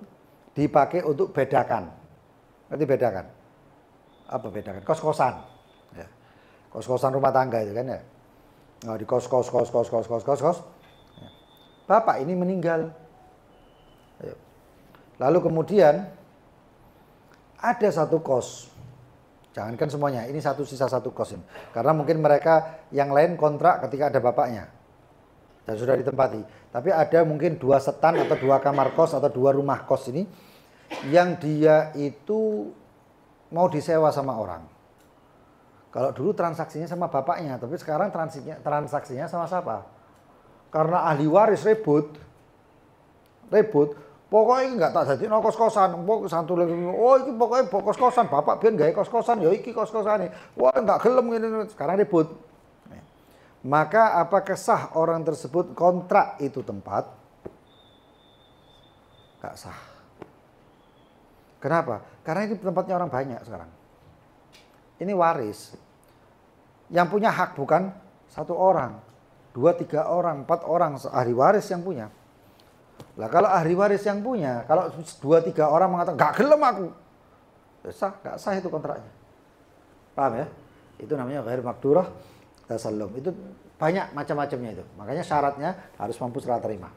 dipakai untuk bedakan. Ngerti bedakan? Apa bedakan? Kos-kosan. Ya. Kos-kosan rumah tangga itu kan ya. Nah, di kos. Ya. Bapak ini meninggal. Ya. Lalu kemudian ada satu kos. Jangankan semuanya, ini sisa satu kos ini. Karena mungkin mereka yang lain kontrak ketika ada bapaknya dan sudah ditempati. Tapi ada mungkin 2 setan atau 2 kamar kos atau 2 rumah kos ini yang dia itu mau disewa sama orang. Kalau dulu transaksinya sama bapaknya, tapi sekarang transaksinya sama siapa? Karena ahli waris ribut. Pokoknya nggak tak jadi no kos-kosan. Santu lagi, oh ini pokoknya kos-kosan. Bapak biar gak kos-kosan, ya iki kos-kosan nih. Wah nggak gelem ini. Sekarang ribut. Maka apakah sah orang tersebut kontrak itu tempat? Nggak sah. Kenapa? Karena ini tempatnya orang banyak sekarang. Ini waris. Yang punya hak bukan 1 orang, 2, 3 orang, 4 orang ahli waris yang punya. Lah kalau ahli waris yang punya, kalau 2, 3 orang mengatakan gak gelem aku, sah, gak sah itu kontraknya. Paham ya? Itu namanya ghair maqdurah tasallum. Itu banyak macam-macamnya itu. Makanya syaratnya harus mampu serah terima.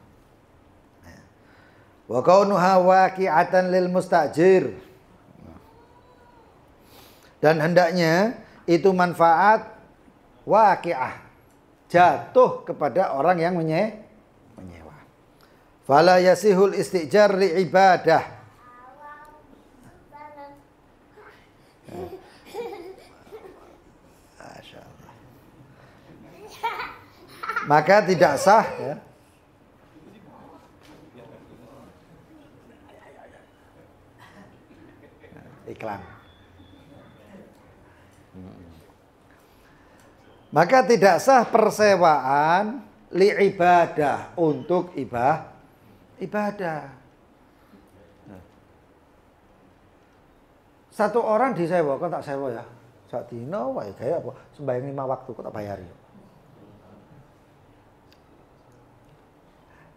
Wa kaunuha waqi'atan lil mustajir. Dan hendaknya itu manfaat waqi'ah, jatuh kepada orang yang menyewa. Fala yasihul istijar li ibadah. Maka tidak sah ya. Iklan. Maka tidak sah persewaan li ibadah, untuk ibadah. Satu orang disewa, kok tak sewa ya? Sak dino wae gawe apa? Sembahyang 5 waktu kok tak bayari.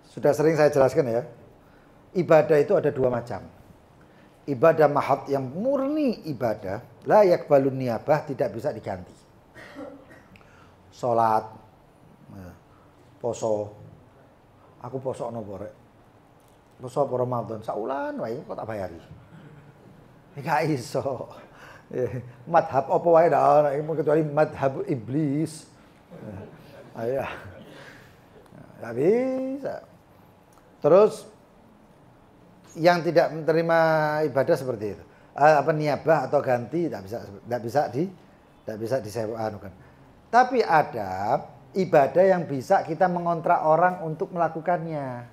Sudah sering saya jelaskan ya. Ibadah itu ada 2 macam. Ibadah mahad yang murni ibadah, la yakbalun niyabah, tidak bisa diganti. Salat, poso. Aku poso nopo rek? Poso apa Ramadan? Saulan wae kok tak bayari. Gak iso. Madhab apa wae dah ana kecuali madhab iblis. Ayo. Gak bisa. Terus yang tidak menerima ibadah seperti itu, apa niyabah atau ganti tidak bisa disewa kan. Tapi ada ibadah yang bisa kita mengontrak orang untuk melakukannya.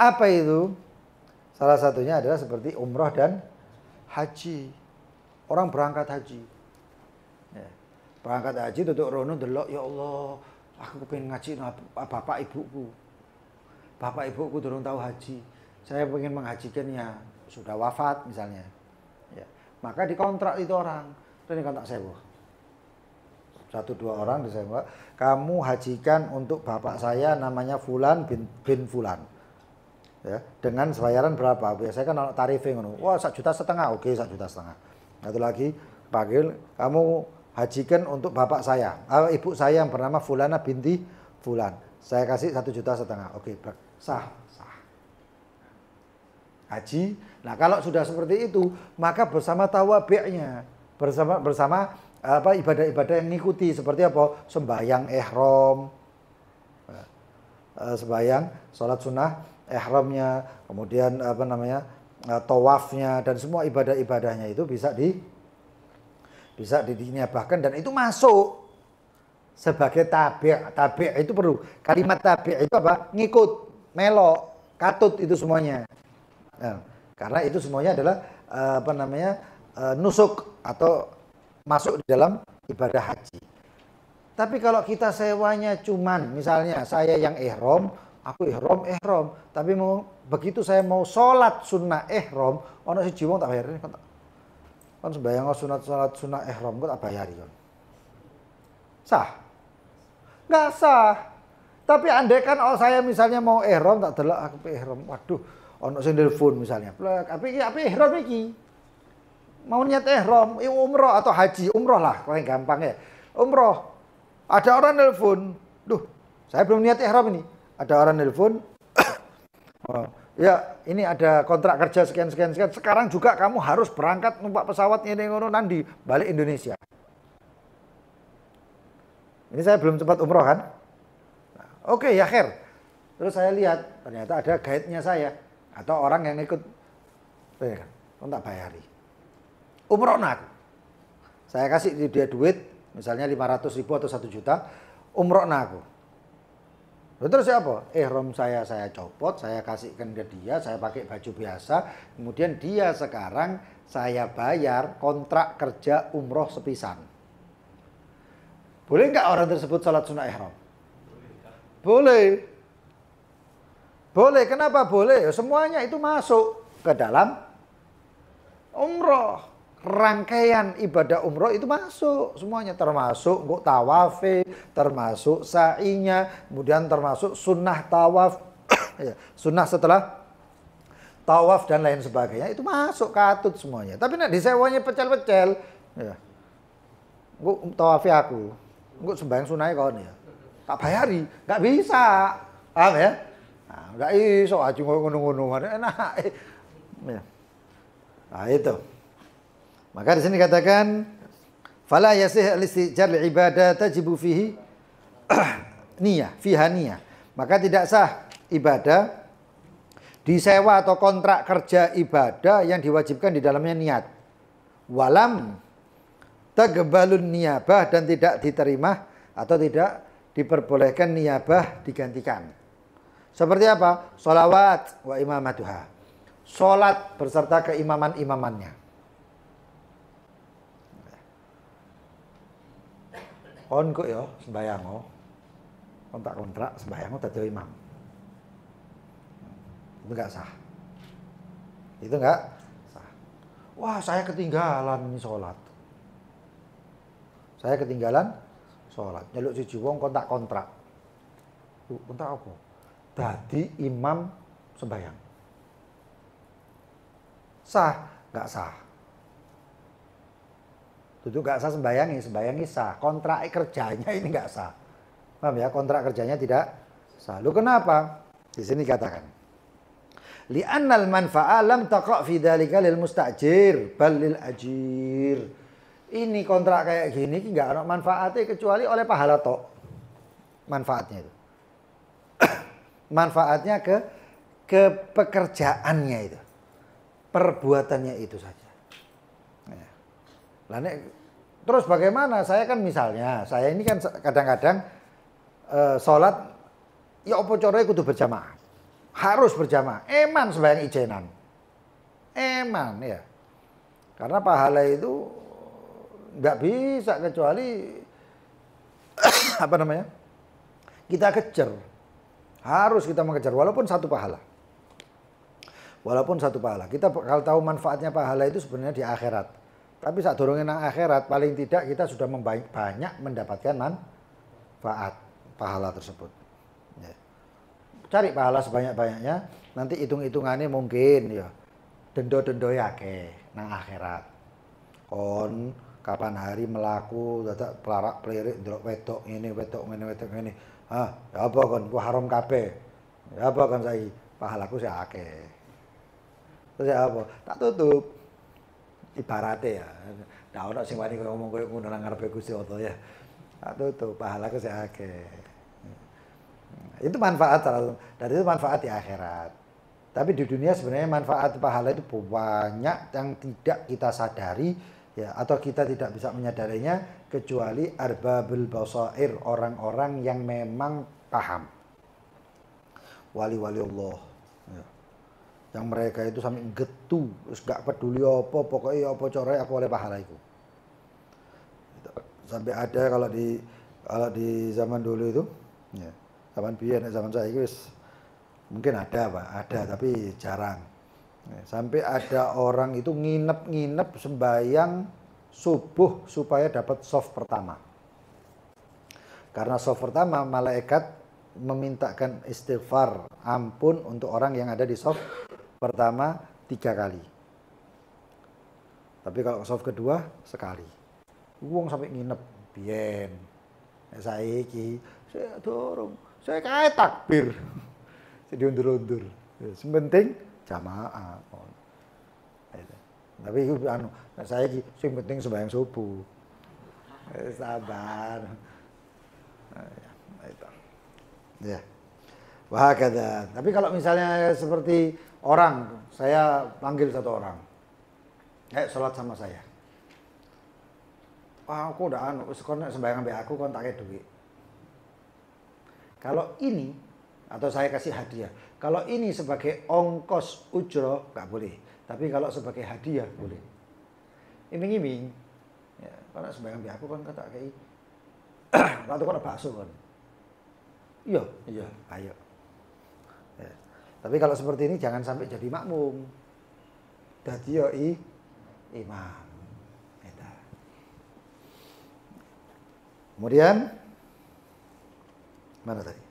Apa itu? Salah satunya adalah seperti umroh dan haji. Orang berangkat haji. Ya. Berangkat haji tutuk rono delok, ya Allah, aku pengen ngaji bapak ibuku. Bapak ibuku durung tahu haji. Saya pengen menghajikannya, sudah wafat misalnya. Ya. Maka dikontrak itu orang. Dan dikontrak sewa. 1-2 orang disewa. Kamu hajikan untuk bapak saya namanya Fulan bin Fulan. Ya, dengan bayaran berapa? Biasanya kan tarifnya ngono. Wah, 1,5 juta. Oke, 1,5 juta. Satu lagi panggil, kamu hajikan untuk bapak saya, ibu saya yang bernama Fulana binti Fulan. Saya kasih 1,5 juta. Oke, sah. Haji. Nah, kalau sudah seperti itu, maka bersama tawabi'nya, bersama ibadah-ibadah yang ngikuti seperti apa? Sembahyang ihram, sholat sunnah ihramnya, kemudian tawafnya, dan semua ibadah-ibadahnya itu bisa diniabahkan, dan itu masuk sebagai tabi' itu perlu. Kalimat tabi' itu apa? Ngikut, melok, katut, itu semuanya. Nah, karena itu semuanya adalah nusuk atau masuk di dalam ibadah haji. Tapi kalau kita sewanya cuman misalnya saya yang ihram, aku ihram, tapi begitu saya mau sholat sunnah ihram, ono siji wong tak bayar kan sembahyang sholat sunnah ihram kok tak bayari kan. Sah? Enggak sah. Tapi andai kan saya misalnya mau ihram, tak delok aku ihram, waduh ono sing nelpon misalnya. Tapi ihram iki. Mau niat ihram, umroh atau haji, umroh lah paling gampang ya. Umroh. Ada orang nelpon, duh, saya belum niat ihram ini. Ada orang nelpon, oh, ya ini ada kontrak kerja sekian. Sekarang juga kamu harus berangkat numpak pesawat ini nanti balik Indonesia. Ini saya belum sempat umroh kan? Nah, oke, ya khair. Terus saya lihat ternyata ada guide-nya saya atau orang yang ikut, kan tak bayari. Umroh aku. Saya kasih dia duit, misalnya 500.000 atau 1 juta, umroh aku. Terus siapa? Ihram saya copot, saya kasihkan ke dia, saya pakai baju biasa, kemudian dia sekarang saya bayar kontrak kerja umroh sepisan. Boleh nggak orang tersebut salat sunnah ihram? Boleh. Boleh, kenapa boleh? Semuanya itu masuk ke dalam umroh. Rangkaian ibadah umroh itu masuk semuanya, termasuk tawafe, termasuk sa'inya, kemudian termasuk sunnah tawaf, sunnah setelah tawaf dan lain sebagainya, itu masuk katut semuanya. Tapi nek disewanya pecel-pecel, ya, engko tawafi aku, engko sembahyang sunai kawan ya, tak bayari, nggak bisa, paham ya? Nah, nggak iso aja ngono-ngono, enak. Nah itu. Maka di sini katakan fala yasih al-istijar ibadah tajibu fihi fiha niyah. Maka tidak sah ibadah disewa atau kontrak kerja ibadah yang diwajibkan di dalamnya niat. Walam taqbalun niyabah, dan tidak diterima atau tidak diperbolehkan niyabah digantikan. Seperti apa? Sholawat wa imamatuha. Sholat berserta keimaman-imamannya. Kon kok ya sembayang kontrak sembayang dadi imam. Itu enggak sah. Itu enggak sah. Wah, saya ketinggalan ini sholat. Saya ketinggalan sholat. Nyeluk siji wong kontrak. Kontrak apa? Dadi imam sembayang. Sah? Enggak sah. Itu nggak sah sembayangi sah. Kontrak kerjanya ini nggak sah. Paham ya? Kontrak kerjanya tidak sah. Lu kenapa? Di sini katakan. Li'annal manfa'a lam taqa' fi dzalika lil mustajir bal lil ajir. Ini kontrak kayak gini nggak ada manfaatnya kecuali oleh pahala tok. Manfaatnya itu. Manfaatnya ke pekerjaannya itu. Perbuatannya itu saja. Lah nek Terus bagaimana? Saya kan misalnya, saya ini kan kadang-kadang sholat, ya apa caranya kudu berjamaah. Harus berjamaah. Eman sembahyang ijenan. Eman ya. Karena pahala itu nggak bisa kecuali apa namanya? Kita kejar. Harus kita mengejar walaupun satu pahala. Walaupun satu pahala. Kita kalau tahu manfaatnya pahala itu sebenarnya di akhirat. Tapi saat dorongin nang akhirat paling tidak kita sudah banyak mendapatkan manfaat pahala tersebut. Ya. Cari pahala sebanyak-banyaknya, nanti hitung-hitungannya mungkin ya dendo-dendo yake nang akhirat. Kon kapan hari melaku dadak pelarak pelirik ndelok wedok ngene wedok ngene. Ah, ya apa kon ku haram kabeh. Ya apa kon saiki pahalaku sik akeh. Terus ya apa? Tak tutup. Ibaratnya ya, ndak ono sing wani ngomong koyo ngono nang ngarepe Gusti Allah ya. Tak tutup pahalaku sik akeh. Itu manfaat dan itu manfaat di akhirat. Tapi di dunia sebenarnya manfaat pahala itu banyak yang tidak kita sadari ya atau kita tidak bisa menyadarinya kecuali arbabul basair, orang-orang yang memang paham. Wali-wali Allah. Ya. Yang mereka itu sampai getu, gak peduli apa, pokoknya apa caranya aku oleh pahala itu. Sampai ada kalau di zaman dulu itu, ya, zaman biyen, zaman saya itu mungkin ada Pak, ada tapi jarang. Ya, sampai ada orang itu nginep sembahyang subuh supaya dapat soft pertama. Karena soft pertama malaikat memintakan istighfar, ampun untuk orang yang ada di soft pertama 3 kali. Tapi kalau soft kedua sekali. Wong sampai nginep biyen. Saiki saya dorong, saya kayak takbir. Saya diundur-undur. Yang penting jamaah. Tapi itu saya yang penting sembahyang subuh. Sabar. Ya. Wah kata. Tapi kalau misalnya seperti orang, saya panggil satu orang, sholat sama saya. Wah aku udah sembahyang ambek aku kon tak kayak duit. Kalau ini atau saya kasih hadiah. Kalau ini sebagai ongkos ujroh nggak boleh. Tapi kalau sebagai hadiah boleh. Iming-iming. Ya, kalau sembahyang ambek aku kon tak kayak. Waktu kon bakso kon. Iya, ayo. Ya. Tapi kalau seperti ini jangan sampai jadi makmum. Dadi yo imam. Eta. Kemudian mana tadi?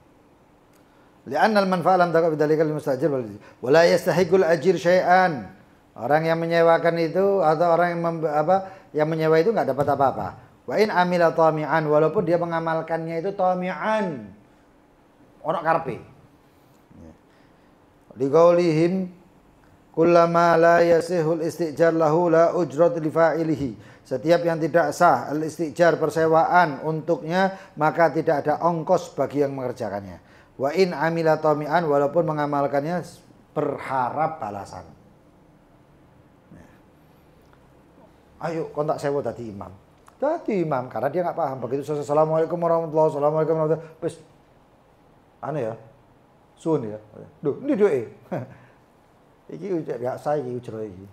Li'anna al-manfa'a lam taqa bidzalika lil-mustajir wa la yastahiqul ajir syai'an. Orang yang menyewakan itu atau orang yang menyewa itu enggak dapat apa-apa. Wa in amila tami'an, walaupun dia mengamalkannya itu tami'an. Ono karepe. Liqaulihim kullama la yasihul istijar lahu la ujrat li fa'ilihi. Setiap yang tidak sah al-istijar persewaan untuknya maka tidak ada ongkos bagi yang mengerjakannya. Wa in amila tami'an, walaupun mengamalkannya berharap balasan. Ayo kontak sewa tadi imam. Tadi imam karena dia enggak paham. Begitu selesai assalamualaikum warahmatullahi wabarakatuh. Wis aneh ya. Sun ya. Duh, ini duwe. Iki biasa iki ujroh iki.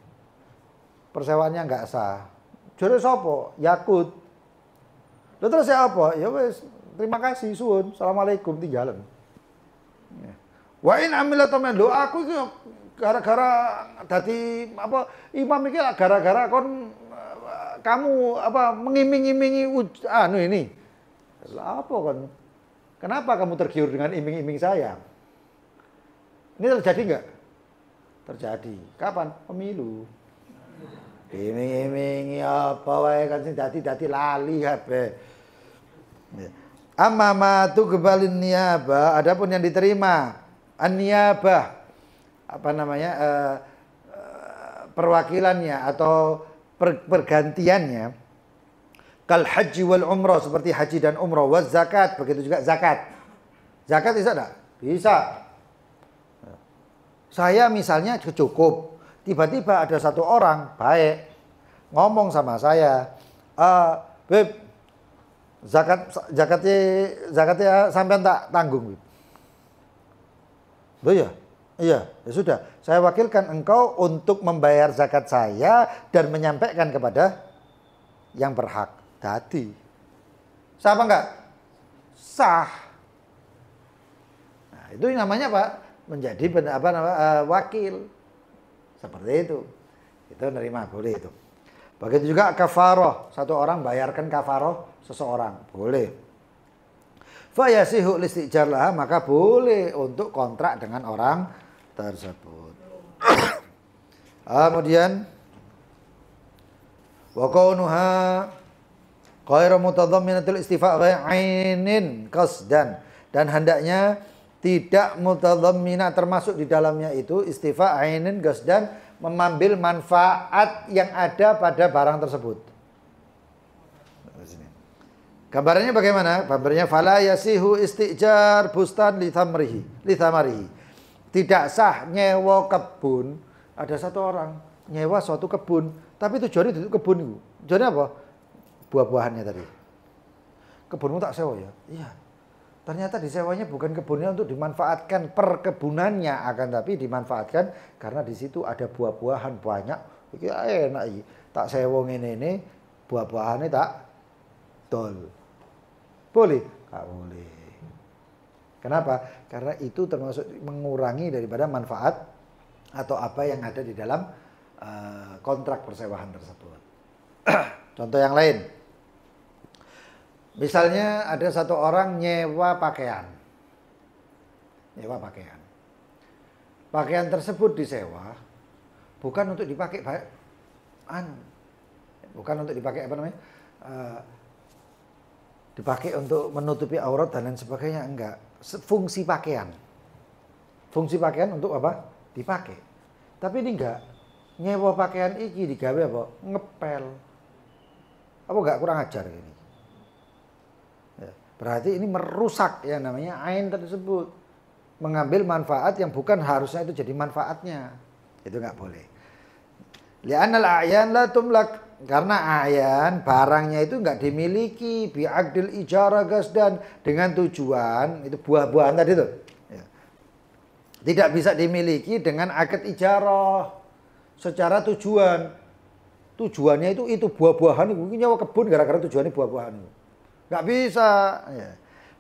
Persewaannya enggak sah. Jare sapa? Yakut. Lha terus ya apa? Ya wis, terima kasih suwun. Assalamualaikum tinggalan. Wa in amila tamen lho aku iki gara-gara dadi imam iki gara-gara kon kamu mengiming-imingi ini. Lah apa kon? Kenapa kamu tergiur dengan iming-iming saya? Ini terjadi enggak? Terjadi. Kapan? Pemilu. Iming-imingi apa wae kan sing dadi lali kabeh. Amma ma tuqbalin niyabah, adapun yang diterima an-niyabah perwakilannya atau pergantiannya kal haji wal umrah, seperti haji dan umrah, waz zakat, begitu juga zakat. Zakat bisa enggak? Bisa. Saya misalnya cukup, tiba-tiba ada satu orang baik ngomong sama saya, Beb, zakatnya sampean tak tanggung, Beb. Oh iya, iya, ya sudah. Saya wakilkan engkau untuk membayar zakat saya dan menyampaikan kepada yang berhak. Dadi, sah apa enggak? Sah. Nah, itu namanya apa? Menjadi wakil. Seperti itu. Itu nerima, boleh itu. Begitu juga kafaroh. Satu orang bayarkan kafaroh seseorang. Boleh. Fayasihu listijar laha, maka boleh untuk kontrak dengan orang tersebut. Kemudian wa kaunuha ghairu mutadhamminatil istifa' ainin qasdan, dan hendaknya tidak mutadhammina, termasuk di dalamnya itu istifa' ainin qasdan, mengambil manfaat yang ada pada barang tersebut. Gambarannya bagaimana? Gambarnya fala yasihu istijar bustan li thamarihi. Tidak sah nyewa kebun. Ada satu orang nyewa suatu kebun, tapi tujuannya untuk kebun itu. Tujuannya apa? Buah-buahannya tadi. Kebunmu tak sewa ya? Iya. Ternyata disewanya bukan kebunnya untuk dimanfaatkan perkebunannya, akan tapi dimanfaatkan karena di situ ada buah-buahan banyak. Iki enak iki. Tak sewa ngene buah-buahannya tak tol. Boleh? Nggak boleh. Kenapa? Karena itu termasuk mengurangi daripada manfaat atau apa yang ada di dalam kontrak persewaan tersebut. Contoh yang lain. Misalnya ada satu orang nyewa pakaian. Nyewa pakaian. Pakaian tersebut disewa bukan untuk dipakai bukan untuk dipakai apa namanya? Dipakai untuk menutupi aurat dan lain sebagainya, enggak. Fungsi pakaian. Fungsi pakaian untuk apa? Dipakai. Tapi ini enggak. Nyewa pakaian iki digawe apa? Ngepel. Apa enggak kurang ajar ini? Ya, berarti ini merusak yang namanya ain tersebut. Mengambil manfaat yang bukan harusnya itu jadi manfaatnya. Itu enggak boleh. Li'anal a'yan la tumlak. Karena ayan barangnya itu enggak dimiliki bi'aqdil ijarah qasdan, dengan tujuan itu buah-buahan tadi itu. Ya. Tidak bisa dimiliki dengan akad ijarah secara tujuan. Tujuannya itu buah-buahan itu nyawa kebun gara-gara tujuannya buah-buahan itu. Enggak bisa, ya.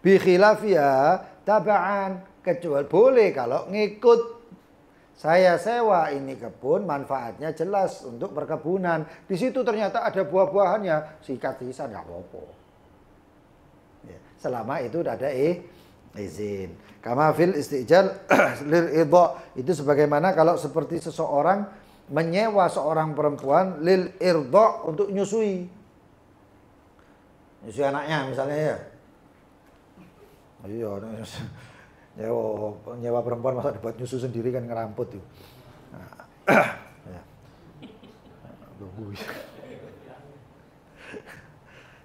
Bi khilafiya taba'an, kecuali boleh kalau ngikut. Saya sewa ini kebun, manfaatnya jelas untuk perkebunan. Di situ ternyata ada buah-buahannya, sikat sisa nggak apa-apa. Ya, selama itu ada izin. Kama fil istijal lil idha, itu sebagaimana kalau seperti seseorang menyewa seorang perempuan lil irda, untuk nyusui. Nyusui anaknya misalnya ya. Iya, nyewa perempuan masa dibuat nyusu sendiri kan ngeramput tuh. Nah, ya.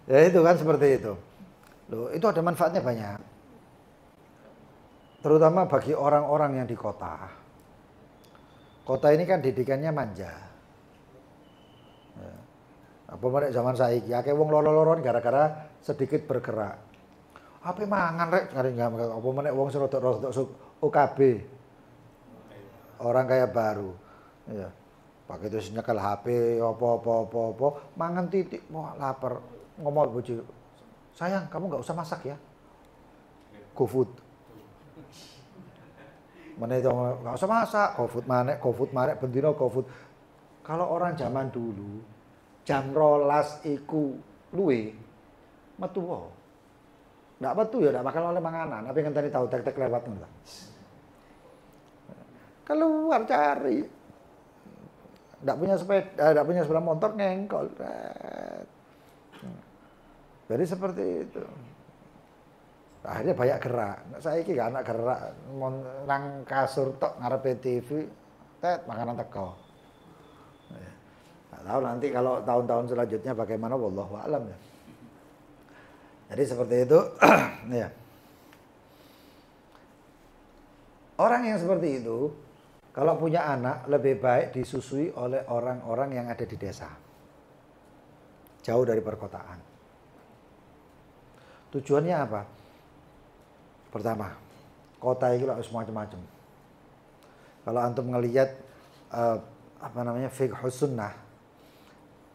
Ya itu kan seperti itu. Loh, itu ada manfaatnya banyak. Terutama bagi orang-orang yang di kota. Kota ini kan didikannya manja. Ya. Apa mereka zaman saiki akeh wong loro-loron gara-gara sedikit bergerak. Apa mangan rek kare apa menek wong sing rodok OKB. Orang kaya baru. Ya. Pakai terus nyekel HP apa mangan titik, wah lapar. Ngomong bojo. Sayang, kamu enggak usah masak ya. GoFood. Mana itu enggak usah masak, GoFood marek bendino GoFood. Kalau orang zaman dulu jam 12 iku luwe metu wae. Nggak betul ya, nggak bakal oleh manganan. Tapi kan tadi tahu tek-tek lewat nih. Keluar cari. Nggak punya sepeda motor ngengkol. Jadi seperti itu. Akhirnya banyak gerak. Saya ini gak anak gerak. Nang kasur tok ngarepe TV. Makanan teko. Nggak tahu nanti kalau tahun-tahun selanjutnya bagaimana, wallahu a'lam ya. Jadi seperti itu. Ya. Orang yang seperti itu, kalau punya anak lebih baik disusui oleh orang-orang yang ada di desa. jauh dari perkotaan. Tujuannya apa? Pertama, kota itu harus macam-macam. Kalau antum ngelihat fiqh sunnah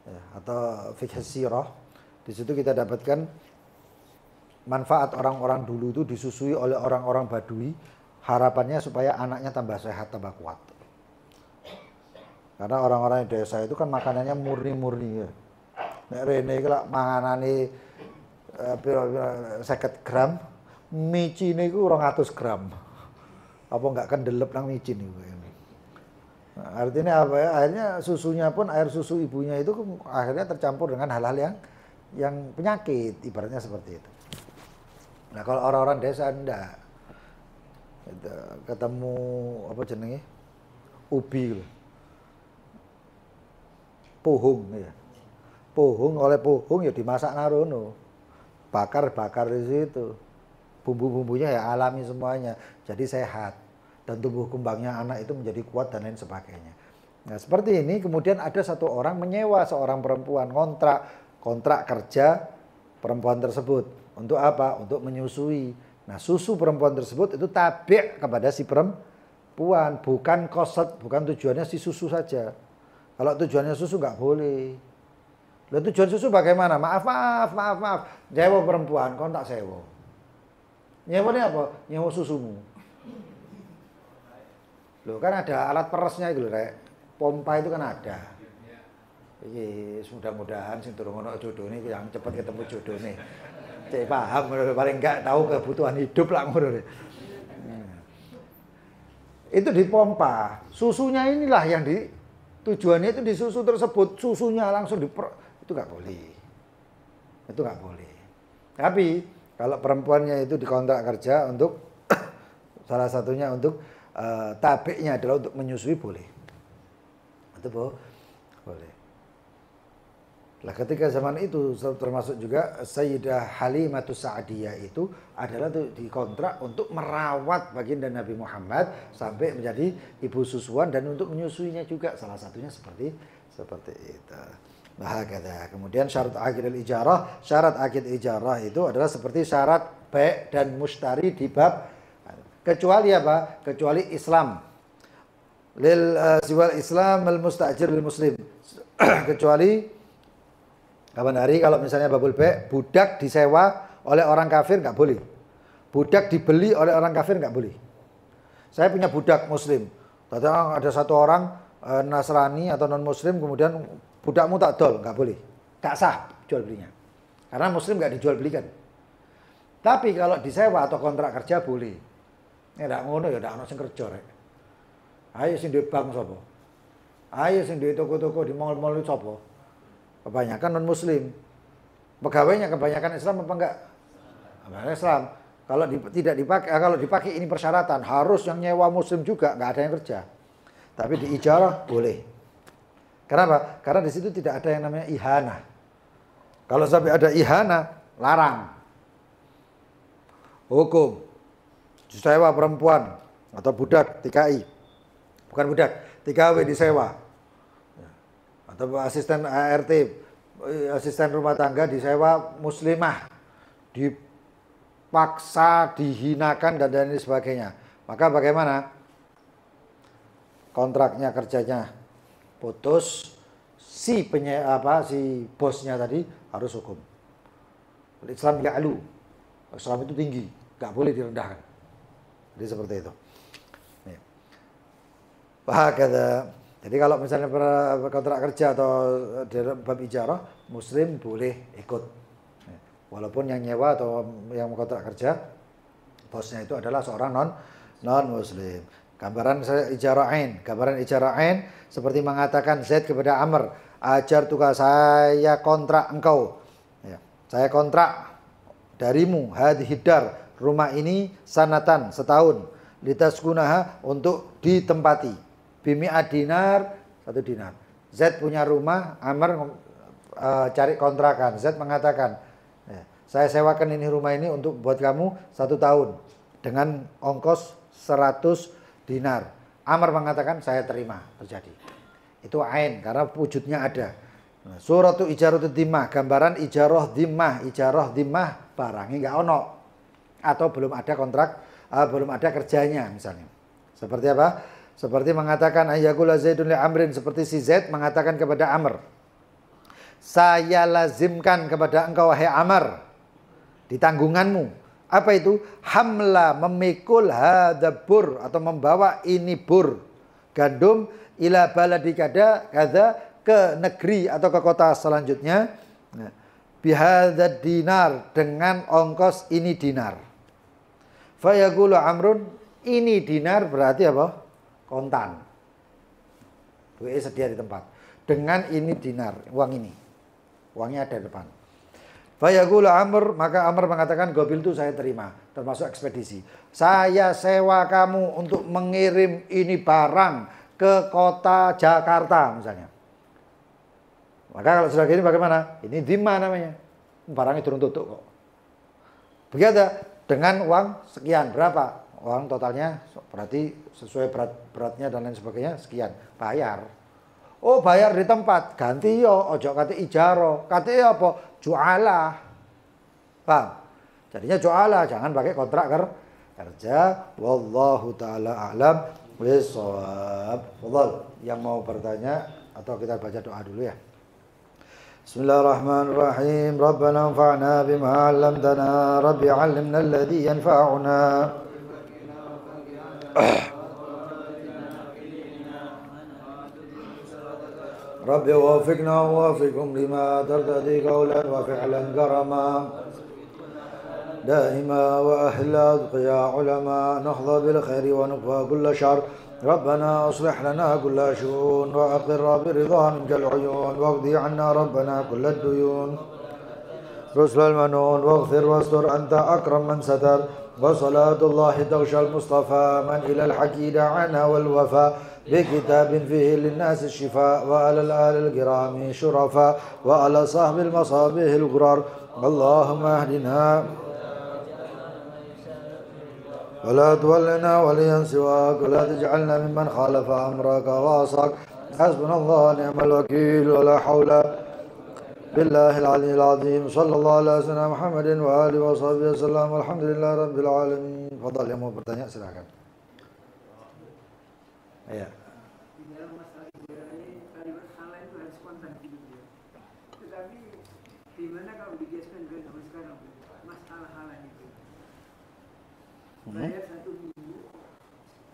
ya, atau fiqh sirah, di situ kita dapatkan manfaat orang-orang dulu itu disusui oleh orang-orang Badui, harapannya supaya anaknya tambah sehat, tambah kuat. Karena orang-orang di desa itu kan makanannya murni-murni ya. Nek rene iki lak manganane 50 gram, micine iku 200 gram. Apa enggak kendelep nang micin iku. Nah, artinya apa ya? Akhirnya susunya pun air susu ibunya itu akhirnya tercampur dengan hal-hal yang penyakit, ibaratnya seperti itu. Nah, kalau orang-orang desa enggak. Ketemu apa jenenge? Ubi loh. Pohung ya. Pohung ya dimasak narono. Bakar di situ. Bumbu-bumbunya ya alami semuanya. Jadi sehat. Dan tumbuh kembangnya anak itu menjadi kuat dan lain sebagainya. Nah, seperti ini kemudian ada satu orang menyewa seorang perempuan kontrak kerja perempuan tersebut. Untuk apa? Untuk menyusui. Nah, susu perempuan tersebut itu tabi' kepada si perempuan, bukan koset, bukan tujuannya si susu saja. Kalau tujuannya susu nggak boleh. Lalu tujuan susu bagaimana? Maaf. Nyewa perempuan, kau tak sewa. Nyewa ini apa? Nyewa susumu. Loh kan ada alat peresnya gitu, Rek. Pompa itu kan ada. Iki mudah-mudahan sing durung ono jodone yang cepat ketemu jodone. Cek paham paling enggak tahu kebutuhan hidup lah ngono. Itu dipompa. Susunya inilah yang tujuannya itu di susu tersebut. Susunya langsung itu enggak boleh. Itu enggak boleh. Tapi kalau perempuannya itu dikontrak kerja untuk salah satunya untuk tabiknya adalah untuk menyusui boleh. Itu boleh. Nah, ketika zaman itu termasuk juga Sayyidah Halimatus Sa'diyah itu adalah dikontrak untuk merawat baginda Nabi Muhammad sampai menjadi ibu susuan dan untuk menyusuinya juga, salah satunya seperti itu. Nah, kemudian syarat akid al-ijarah, syarat akid ijarah itu adalah seperti syarat bai' dan mustari di bab, kecuali apa? Kecuali Islam. Siwal Islam al-mustajir lil muslim. Kecuali kapan hari kalau misalnya babul bai' budak disewa oleh orang kafir nggak boleh. Budak dibeli oleh orang kafir nggak boleh. Saya punya budak muslim. Ada satu orang Nasrani atau non muslim, kemudian budakmu tak dol, nggak boleh. Nggak sah jual belinya. Karena muslim nggak dijual belikan. Tapi kalau disewa atau kontrak kerja boleh. Ini nggak ngono ya, nggak ono sing kerja rek. Ayo sing duwe bank sapa? Ayo sing duwe toko-toko di mall-mall itu sapa? Kebanyakan non muslim. Pegawainya kebanyakan Islam apa enggak? Islam. Tidak dipakai, kalau dipakai ini persyaratan harus yang nyewa muslim juga, nggak ada yang kerja. Tapi di ijarah boleh. Kenapa? Karena di situ tidak ada yang namanya ihana. Kalau sampai ada ihana, larang. Hukum. Disewa perempuan atau budak TKI. Bukan budak, TKW disewa. Atau asisten ART, asisten rumah tangga disewa muslimah. Dipaksa, dihinakan dan lain sebagainya. Maka bagaimana? Kontraknya kerjanya putus, si bosnya tadi harus hukum. Islam ya'lu. Islam itu tinggi, enggak boleh direndahkan. Jadi seperti itu. Jadi kalau misalnya kontrak kerja atau dalam bab ijarah, muslim boleh ikut. Walaupun yang nyewa atau yang kontrak kerja, bosnya itu adalah seorang non muslim. Gambaran ijarah ain. Gambaran ijarah ain seperti mengatakan Zaid kepada Amr, ajar tugas saya kontrak engkau. Ya, saya kontrak darimu hadhidar, rumah ini sanatan, setahun, litaskunaha, untuk ditempati, bimi'at dinar, 1 dinar. Zaid punya rumah, Amr cari kontrakan. Zaid mengatakan, ya, saya sewakan ini rumah ini untuk buat kamu 1 tahun dengan ongkos 100 dinar. Amr mengatakan saya terima, terjadi. Itu ain karena wujudnya ada. Nah, suratu ijaratu dhimmah, gambaran ijarah dhimmah barangnya nggak ono atau belum ada kontrak, belum ada kerjanya misalnya. Seperti apa? Seperti mengatakan ayyakula Zaidun li Amrin, seperti si Zaid mengatakan kepada Amr, saya lazimkan kepada engkau wahai Amr di tanggunganmu. Apa itu? Hamla, memikul hadabur atau membawa ini bur gandum ila baladikada kada ke negeri atau ke kota selanjutnya. Nah, bihadzal dinar, dengan ongkos ini dinar. Fayaqulu Amrun, ini dinar berarti apa? Kontan. Duitnya sedia di tempat. Dengan ini dinar, uang ini. Uangnya ada di depan. Fayaqulu Amr, maka Amr mengatakan gobil itu saya terima, termasuk ekspedisi. Saya sewa kamu untuk mengirim ini barang ke kota Jakarta misalnya. Maka kalau sudah gini bagaimana? Ini dhimmah namanya. Barangnya turun tutup kok. Begitu dengan uang sekian, berapa? Uang totalnya berarti sesuai beratnya dan lain sebagainya sekian. Bayar. Oh, bayar di tempat. Ganti yo, ojo kate ijaro. Kate apa? Jualah. Paham? Jadinya jualah, jangan pakai kontrak kerja. Wallahu taala a'lam bishawab. Fadhal, yang mau bertanya atau kita baca doa dulu ya. Bismillahirrahmanirrahim. Rabbana anfa'na bima 'allamtana, Rabbi 'allimna alladhi yanfa'una. Rabbi wafiqna wa wafiqhum lima tardadi qawlan wa fi'lan karama daima wa ahla adqiya ulama nahdha bil khairi wa nukfa kulla syar. ربنا أصلح لنا كل شؤون وأقر برضا منك العيون واقضي عنا ربنا كل الديون رسل المنون واغفر واستر أنت أكرم من ستر وصلاة الله تغشى المصطفى من إلى الحق دعانا والوفاء بكتاب فيه للناس الشفاء وعلى الآل الكرام شرفاء وعلى صاحب المصابيح الغرار اللهم اهدنا ولا تولنا وليا سواك ولا تجعلنا ممن خالف أمرك وعصاك حسبنا الله ونعم الوكيل ولا حول بالله العلي العظيم صلى الله على سيدنا محمد وآله وصحبه وسلم والحمد لله رب العالمين. Fadhal, yang mau bertanya silakan. Ya. Bayar 1 minggu,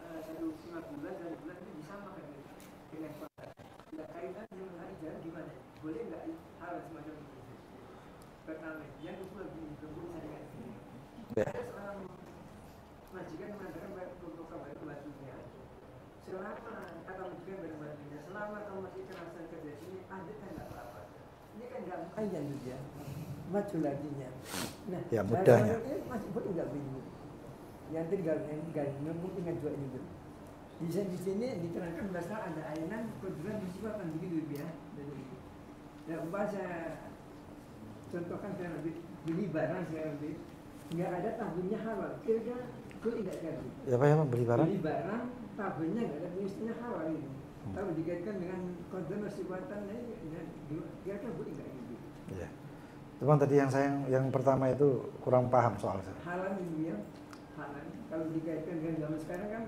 1,5 bulan, 1 bulan itu bisa makan dengan kontak. Tidak kaitan dengan hari jalan gimana? Boleh nggak hal semacam itu? Pertama, yang kedua begini, berurusan dengan ini. Seorang majikan mengatakan untuk kabar batunya. Selama kata majikan pada batunya, selama kamu masih kerasan kerja sini, anda kan nggak apa-apa. Ini kan nggak panjang juga, maju laginya. Nah, ya mudahnya. Masih boleh nggak begini? Yang tinggal mungkin juga ini dulu. Di sini diterangkan bahasa ada ayat kebetulan disebutkan begitu ya. Dan umpama saya contohkan saya beli barang saya ambil, nggak ada tabunnya halal, kira-kira boleh nggak jadi? Ya apa ya beli barang? Beli barang tabunnya nggak ada tulisannya halal ini. Kalau dikaitkan dengan konsumer sifatnya, kira-kira boleh nggak gitu? Iya. Cuma tadi yang pertama itu kurang paham soal saya. Halal ini ya. Kalau dikaitkan dengan zaman sekarang kan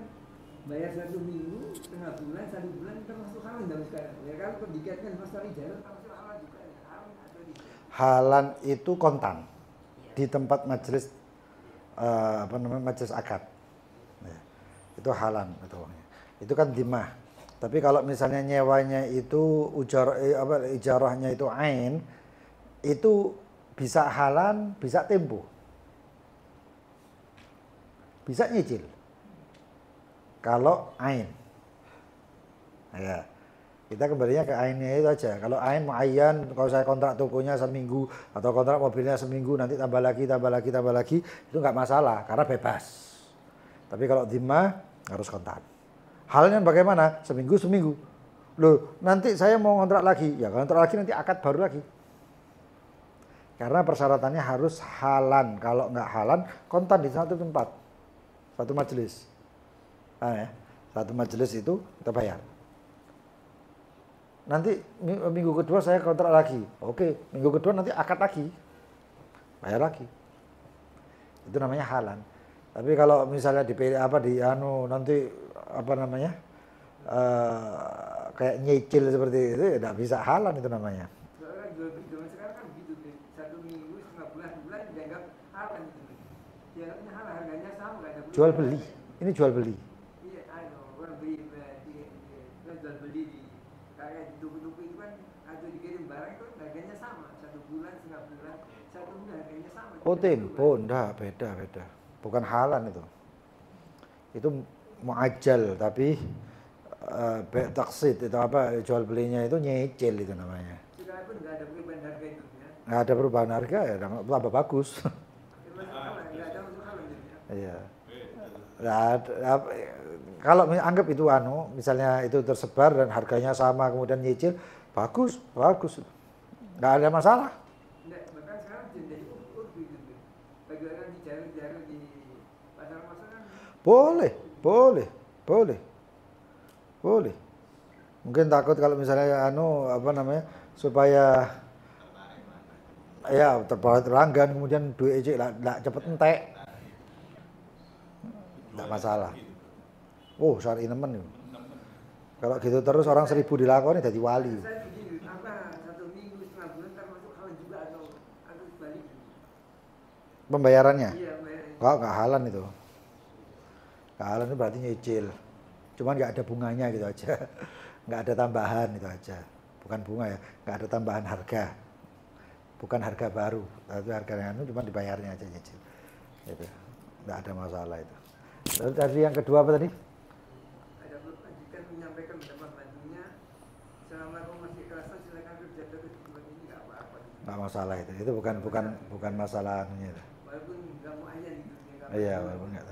bayar 1 minggu, setengah bulan, 1 bulan termasuk halal zaman sekarang. Ya kalau dikaitkan masalah jalan termasuk halal juga. Halan itu kontan di tempat majelis majelis akad. Ya, itu halan itu. Itu kan dhimmah. Tapi kalau misalnya nyewanya itu ijarahnya itu ain, itu bisa halan, bisa tempo. Bisa nyicil. Kalau ain. Ya. Kita kembalinya ke ainnya itu aja. Kalau ain muayyan, kalau saya kontrak tokonya seminggu atau kontrak mobilnya seminggu, nanti tambah lagi, itu nggak masalah karena bebas. Tapi kalau dhimmah harus kontan. Halnya bagaimana? Seminggu. Loh, nanti saya mau kontrak lagi. Ya kontrak lagi nanti akad baru lagi. Karena persyaratannya harus halan. Kalau nggak halan, kontan di satu tempat. Satu majelis. Nah, ya. Satu majelis itu kita bayar. nanti minggu kedua saya kontrak lagi. Oke, minggu kedua nanti akad lagi. Bayar lagi. Itu namanya halan. Tapi kalau misalnya nanti apa namanya? Kayak nyicil seperti itu ya enggak bisa halan itu namanya. Soalnya jual beli zaman sekarang kan begitu, 1 minggu, setengah bulan dianggap halan gitu. Ya halan harganya sama enggak ada perubahan. Jual beli. Ini jual beli. Iya, orang beli jual beli di kayak di toko-toko itu kan ada dikirim barang itu harganya sama, 1 bulan, setengah bulan, 1 bulan harganya sama. Oh tempo, enggak, beda. Bukan halan itu. Itu muajjal, tapi taksid itu apa jual belinya itu nyicil itu namanya. Sekarang pun nggak ada perubahan harga itu ya. Nggak ada perubahan harga ya, tambah bagus. Nggak ada untuk halan gitu ya. Iya. Kalau anggap itu misalnya itu tersebar dan harganya sama kemudian nyicil, bagus. Nggak ada masalah. Bahkan sekarang jadi urfi gitu. Bagi orang di jalan di pasar-pasar kan. Boleh. Mungkin takut kalau misalnya supaya ya terlanggan kemudian duit ejek enggak cepet entek. Enggak masalah. Oh, syar'i nemen itu. Kalau gitu terus orang 1000 dilakoni jadi wali. Saya begini, 1 minggu, setengah bulan termasuk halan juga atau sebaliknya? Pembayarannya? Iya, Enggak halan itu. Enggak halan itu berarti nyicil. Cuman nggak ada bunganya gitu aja, nggak ada tambahan itu aja, bukan bunga ya, nggak ada tambahan harga, bukan harga baru, tapi harga yang cuma dibayarnya aja nyicil, gitu, nggak ada masalah itu. Lalu tadi yang kedua apa tadi? Ada majikan menyampaikan kepada pembantunya, selama kamu masih kerasan silakan kerja terus ini nggak apa-apa. Nggak masalah itu bukan masalah anunya. Walaupun nggak mau aja gitu. Iya, walaupun nggak.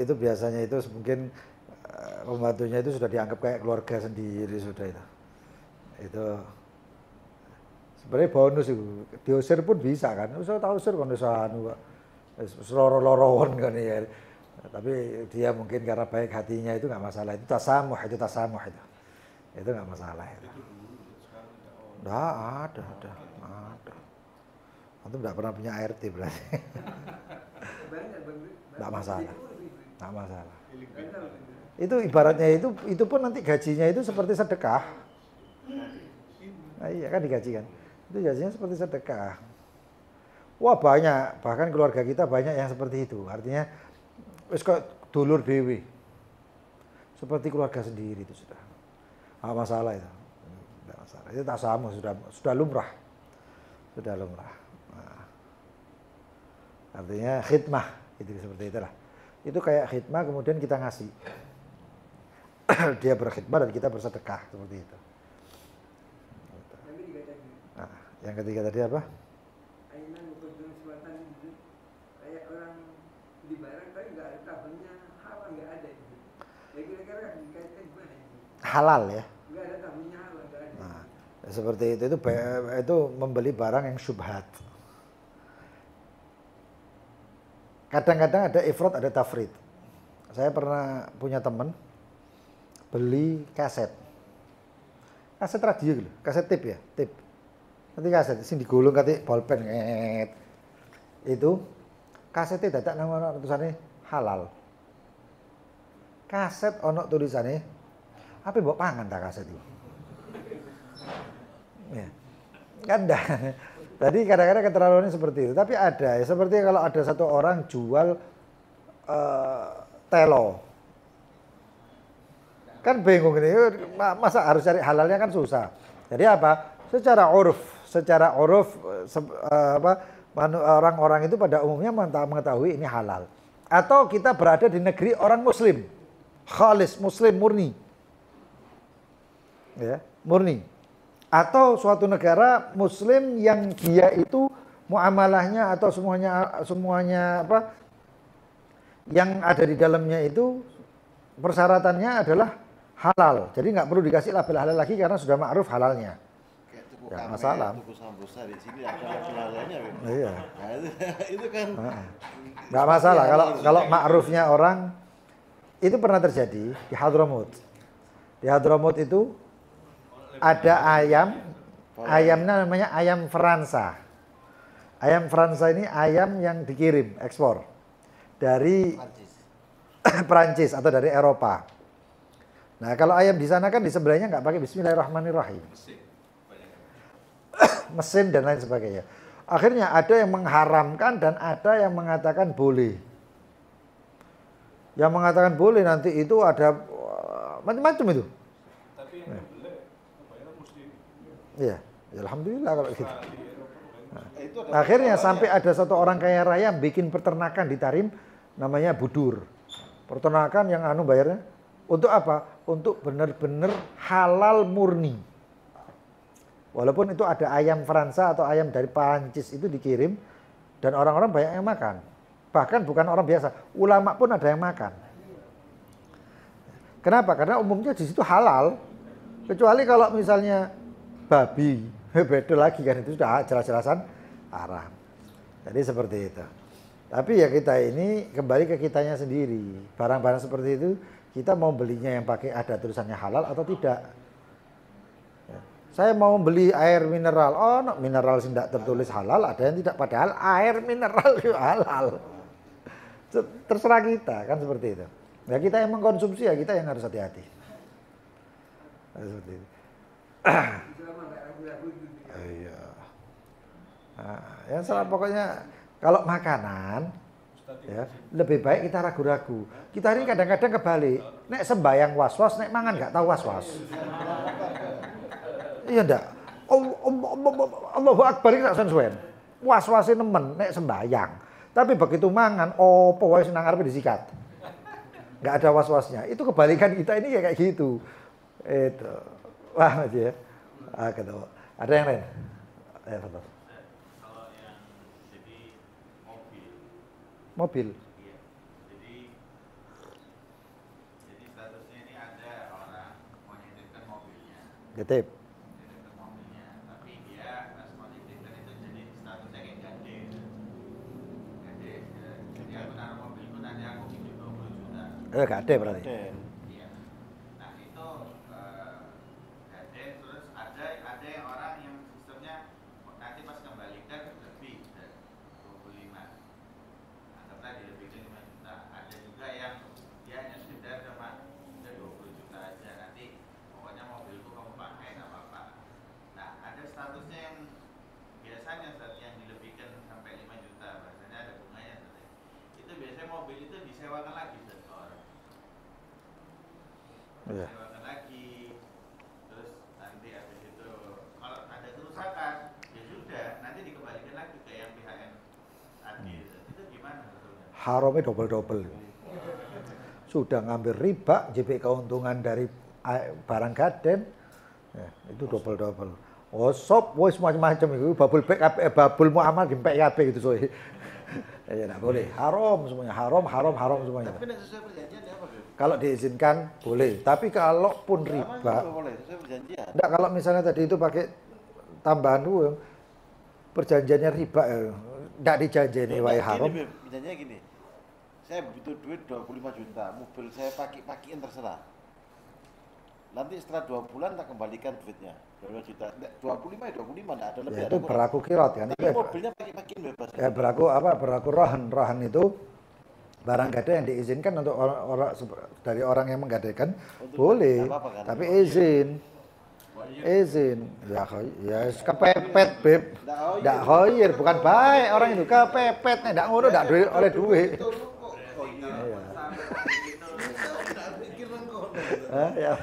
Itu biasanya itu mungkin pembantunya itu sudah dianggap kayak keluarga sendiri sudah itu. Itu sebenarnya bonus itu. Diusir pun bisa kan. Usah tahu usir kan usah loro-loroan kan ya. Tapi dia mungkin karena baik hatinya itu nggak masalah. Itu tasamuh itu. Itu nggak masalah itu. Nggak ada. Antum nggak pernah punya ART berarti. Nggak masalah. Itu ibaratnya itu pun nanti gajinya itu seperti sedekah. Nah, iya kan digaji kan. Itu gajinya seperti sedekah. Wah banyak, bahkan keluarga kita banyak yang seperti itu. Artinya wis kok dulur dewi. Seperti keluarga sendiri itu sudah. Nggak masalah itu. Nggak masalah. Itu tasamuh sudah lumrah. Sudah lumrah. Nah, artinya khidmah itu seperti itulah. Itu kayak khidmah kemudian kita ngasih. Dia berkhidmah dan kita bersedekah seperti itu. Nah, yang ketiga tadi apa? Kayak orang di barang tapi nggak ada tabelnya halal nggak ada itu. Ya kira-kira dikaitkan gimana itu? Halal ya. Nggak ada tabelnya halal nggak ada. Nah, seperti itu membeli barang yang syubhat. Kadang-kadang ada ifrat ada tafrid. Saya pernah punya teman beli kaset radio gitu, kaset tip ya, tip. Nanti kaset sing digulung kate bolpen itu kasetnya dadak nang ono tulisannya halal. Kaset ono tulisannya apa mbok pangan ta kaset itu. Ya. Kan dah. Tadi kadang-kadang keterlaluan seperti itu, tapi ada ya seperti kalau ada satu orang jual telo. Kan bingung ini, masa harus cari halalnya kan susah. Jadi apa? Secara uruf orang-orang itu pada umumnya mengetahui ini halal. Atau kita berada di negeri orang muslim. Khalis, muslim murni. Ya, murni. Atau suatu negara muslim yang dia itu muamalahnya atau semuanya apa yang ada di dalamnya itu persyaratannya adalah halal. Jadi nggak perlu dikasih label halal lagi karena sudah ma'ruf halalnya. Ya, masalah. Tuku sambusa di sini ada halalnya. Iya. Nah, itu kan nggak masalah kalau ma'rufnya orang itu pernah terjadi di Hadramut. Di Hadramut itu ada ayamnya namanya ayam Fransa. Ayam Fransa ini ayam yang dikirim ekspor dari Perancis atau dari Eropa. Nah kalau ayam di sana kan di sebelahnya nggak pakai Bismillahirrahmanirrahim, mesin dan lain sebagainya. Akhirnya ada yang mengharamkan dan ada yang mengatakan boleh. Yang mengatakan boleh nanti itu ada macam-macam itu. Tapi yang beli kebanyakan muslim. Iya, ya, alhamdulillah kalau gitu. Nah, akhirnya sampai ada satu orang kaya raya bikin peternakan di Tarim, namanya Budur. Peternakan yang bayarnya untuk apa? Untuk benar-benar halal murni. Walaupun itu ada ayam Fransa atau ayam dari Perancis itu dikirim dan orang-orang banyak yang makan. Bahkan bukan orang biasa, ulama pun ada yang makan. Kenapa? Karena umumnya di situ halal. Kecuali kalau misalnya babi, beda lagi kan, itu sudah jelas-jelasan haram. Jadi seperti itu. Tapi ya kita ini kembali ke kitanya sendiri. Barang-barang seperti itu kita mau belinya yang pakai ada tulisannya halal atau tidak. Ya. Saya mau beli air mineral. Oh, no, mineral tidak tertulis halal, ada yang tidak. Padahal air mineral itu halal. Terserah kita kan seperti itu. Ya kita yang mengkonsumsi ya kita yang harus hati-hati. Seperti itu. Iya. Nah, yang salah pokoknya kalau makanan ya lebih baik kita ragu-ragu. Kita ini kadang-kadang kebalik. Nek sembayang was-was, nek mangan nggak tahu was-was. Iya ndak? Allahu Akbar iki tak sensuwen. Was-wase nemen nek sembayang. Tapi begitu mangan, pokoke senang arepe disikat. Nggak ada was-wasnya. Itu kebalikan kita ini kayak gitu. Itu. Wah, aja ya. Gitu. Ada yang lain? Ya, betul. Kalau yang jadi Mobil. iya. Jadi statusnya ini ada orang mau nitipkan mobilnya. Titip. Nitipkan mobilnya, tapi dia pas mau nitipkan itu jadi statusnya kayak gade. Gade. Jadi aku naruh mobilku nanti aku pinjam 20 juta. Gak ada berarti. Iya. Nah itu gade, terus ada yang orang yang sistemnya nanti pas kembalikan lebih dari 25. Anggaplah dilebihkan 5 juta. Ada juga yang dia hanya sekedar cuma udah 20 juta aja, nanti pokoknya mobilku kamu pakai nggak apa-apa. Nah ada statusnya yang biasanya saat yang dilebihkan sampai 5 juta, bahasanya ada bunganya. Itu biasanya mobil itu disewakan lagi ke orang. Iya. Disewakan lagi, terus nanti habis itu kalau ada kerusakan ya sudah, nanti dikembalikan lagi ke yang pihak yang tadi. Itu gimana sebetulnya? Haramnya double-double. Sudah ngambil riba, JP keuntungan dari barang gaden, ya, itu double-double. Oh, sop, wis macam-macam itu, babul muamal gempek kabeh gitu soalnya. Ya enggak boleh. Haram semuanya, haram semuanya. Tapi nek sesuai perjanjian ya apa, Beb? Kalau diizinkan boleh, tapi kalaupun riba, Boleh, sesuai perjanjian. enggak, kalau misalnya tadi itu pakai tambahan uang, perjanjiannya riba, enggak dijanjeni wae haram. Gini, Beb, perjanjiannya gini. Saya butuh duit 25 juta, mobil saya pakai-pakein terserah. Nanti setelah 2 bulan tak kembalikan duitnya. 2 juta. 25 ya 25, enggak ada lebih. Ya itu berlaku kirot kan. Tapi mobilnya pakai-pakein bebas. Ya berlaku apa? Berlaku rohan. Rohan itu barang gade yang diizinkan untuk orang dari orang yang menggadekan boleh, apa-apa kan? tapi izin. Ya kepepet, Beb. Ndak hoyer, bukan baik orang itu kepepet, nek ndak ngono ndak oleh duit. Ya.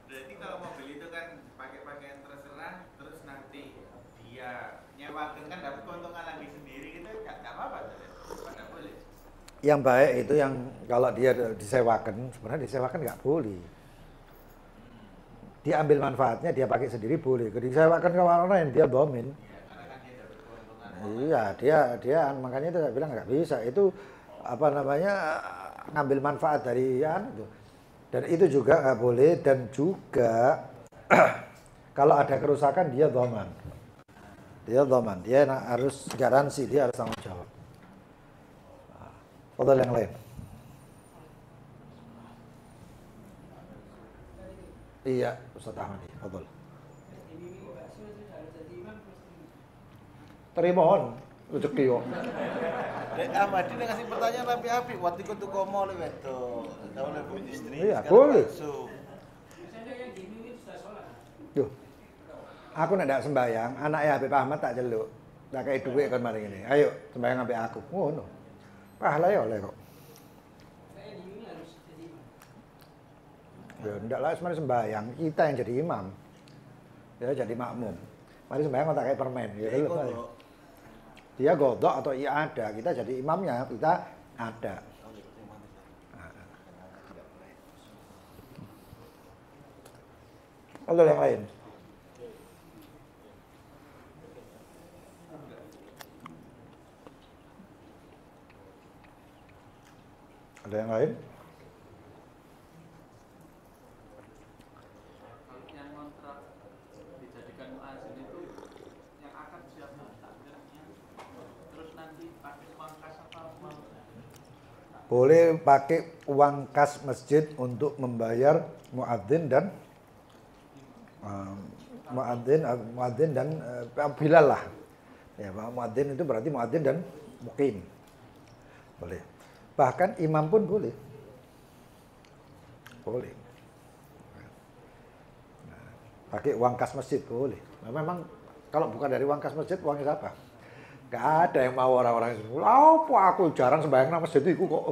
Berarti kalau mobil itu kan pakai-pakaian terserah, terus nanti dia nyewakan kan dapat keuntungan lagi sendiri gitu, nggak apa-apa, nggak boleh. Yang baik itu yang kalau dia disewakan, sebenarnya disewakan nggak boleh. Dia ambil manfaatnya, dia pakai sendiri boleh. Kalau disewakan ke orang lain, dia domin. Karena kan dia dapat keuntungan. Iya, dia makanya itu saya bilang nggak bisa. Itu apa namanya ngambil manfaat dari itu. Dan itu juga nggak boleh, dan juga kalau ada kerusakan dia dhaman. Dia harus garansi, dia harus tanggung jawab. Fadhal yang lain. Iya, Ustaz Ahmad. Fadhal. Terimohon rezeki kok. Dek Ahmadi nek kasih pertanyaan tapi apik waktu ikut komo le wedok. Tahu le bu istri. Iya, sekarang boleh. langsung. Yo. Aku nek ndak sembayang, anake Habib Ahmad tak celuk. Tak kei dhuwit kon mari ngene. Ayo sembayang ambek aku. Ngono. Pahala ya oleh kok. Ya ndak lah semari sembayang, kita yang jadi imam. Ya jadi makmum. Mari sembayang kok tak kei permen. Ya Dek, lho. kok, Dia godok atau ia ada, kita jadi imamnya, kita ada. Ada yang lain? Ada yang lain? Kalau yang kontrak dijadikan muazin itu yang akan siapa takmirnya, terus nanti pakai uang kas apa uang? Boleh pakai uang kas masjid untuk membayar muadzin dan muadzin dan Bilal lah. Ya, muadzin itu berarti muadzin dan muqim. Boleh. Bahkan imam pun boleh. Boleh. Nah, pakai uang kas masjid boleh. Nah, memang kalau bukan dari uang kas masjid, uangnya siapa? Gak ada yang mau orang-orang itu. Apa aku jarang sembahyang nang masjid itu kok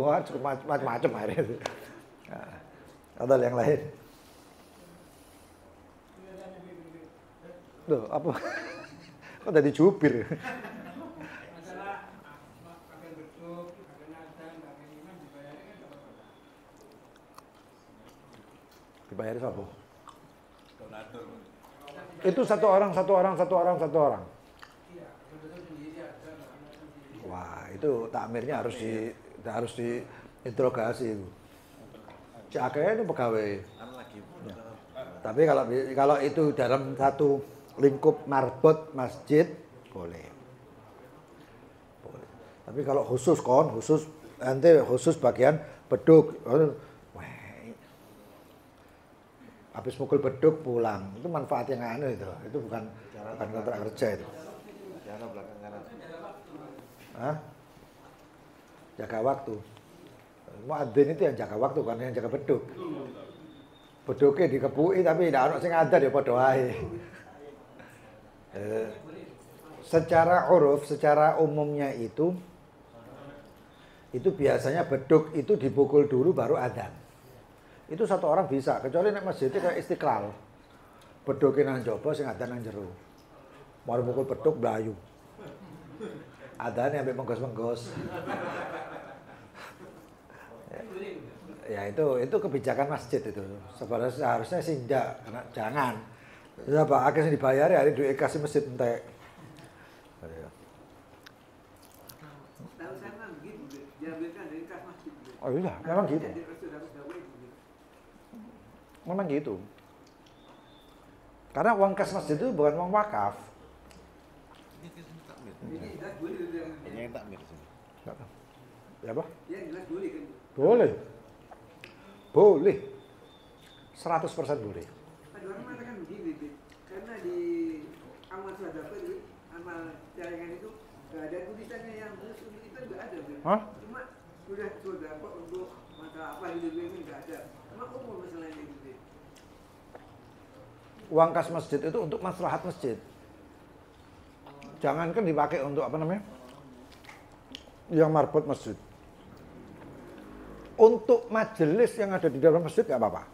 macam-macam akhirnya. Nah, ada yang lain. Loh, apa? Kok jadi jubir? Dibayar siapa? Itu satu orang. Wah, itu takmirnya harus diinterogasi itu. Caknya itu pegawai. Ya. Tapi kalau itu dalam satu lingkup marbot masjid boleh. Tapi kalau khusus bagian beduk. Habis mukul beduk pulang, itu manfaat yang aneh itu bukan kontrak kerja itu. Jangan belakang kanan. Hah? Jaga waktu. Muadzin itu yang jaga waktu, kan yang jaga beduk. Beduknya dikepuki tapi tidak ada sing ngadar ya padha wae. Secara uruf, secara umumnya itu biasanya beduk itu dipukul dulu baru adzan. Itu satu orang bisa, kecuali nek masjid kayak Istiqlal. Beduke nang jaba sing adzan nang jero. Mari pukul beduk blayu. Adzane ambek menggos-menggos. Ya itu kebijakan masjid itu. Seharusnya sih enggak, karena jangan. Ya Pak, akeh sing dibayar ya duit kasih masjid entek. Tahu saya memang begitu, diambilkan dari kas masjid. Oh iya, memang gitu. Memang gitu. Karena uang kas masjid itu bukan uang wakaf. Ini jelas boleh. Ini yang takmir sini. Ya apa? Ya jelas boleh kan. Boleh. Boleh. 100% boleh. Ada orang mengatakan begini, karena di amal sadaqah itu, amal jaringan itu nggak ada tulisannya yang khusus untuk itu nggak ada. Hah? Cuma sudah sadaqah untuk mata apa hidup ini nggak ada. Cuma umum masalahnya gitu. Uang kas masjid itu untuk maslahat masjid. Jangankan dipakai untuk apa namanya? Yang marbot masjid. Untuk majelis yang ada di dalam masjid nggak apa-apa.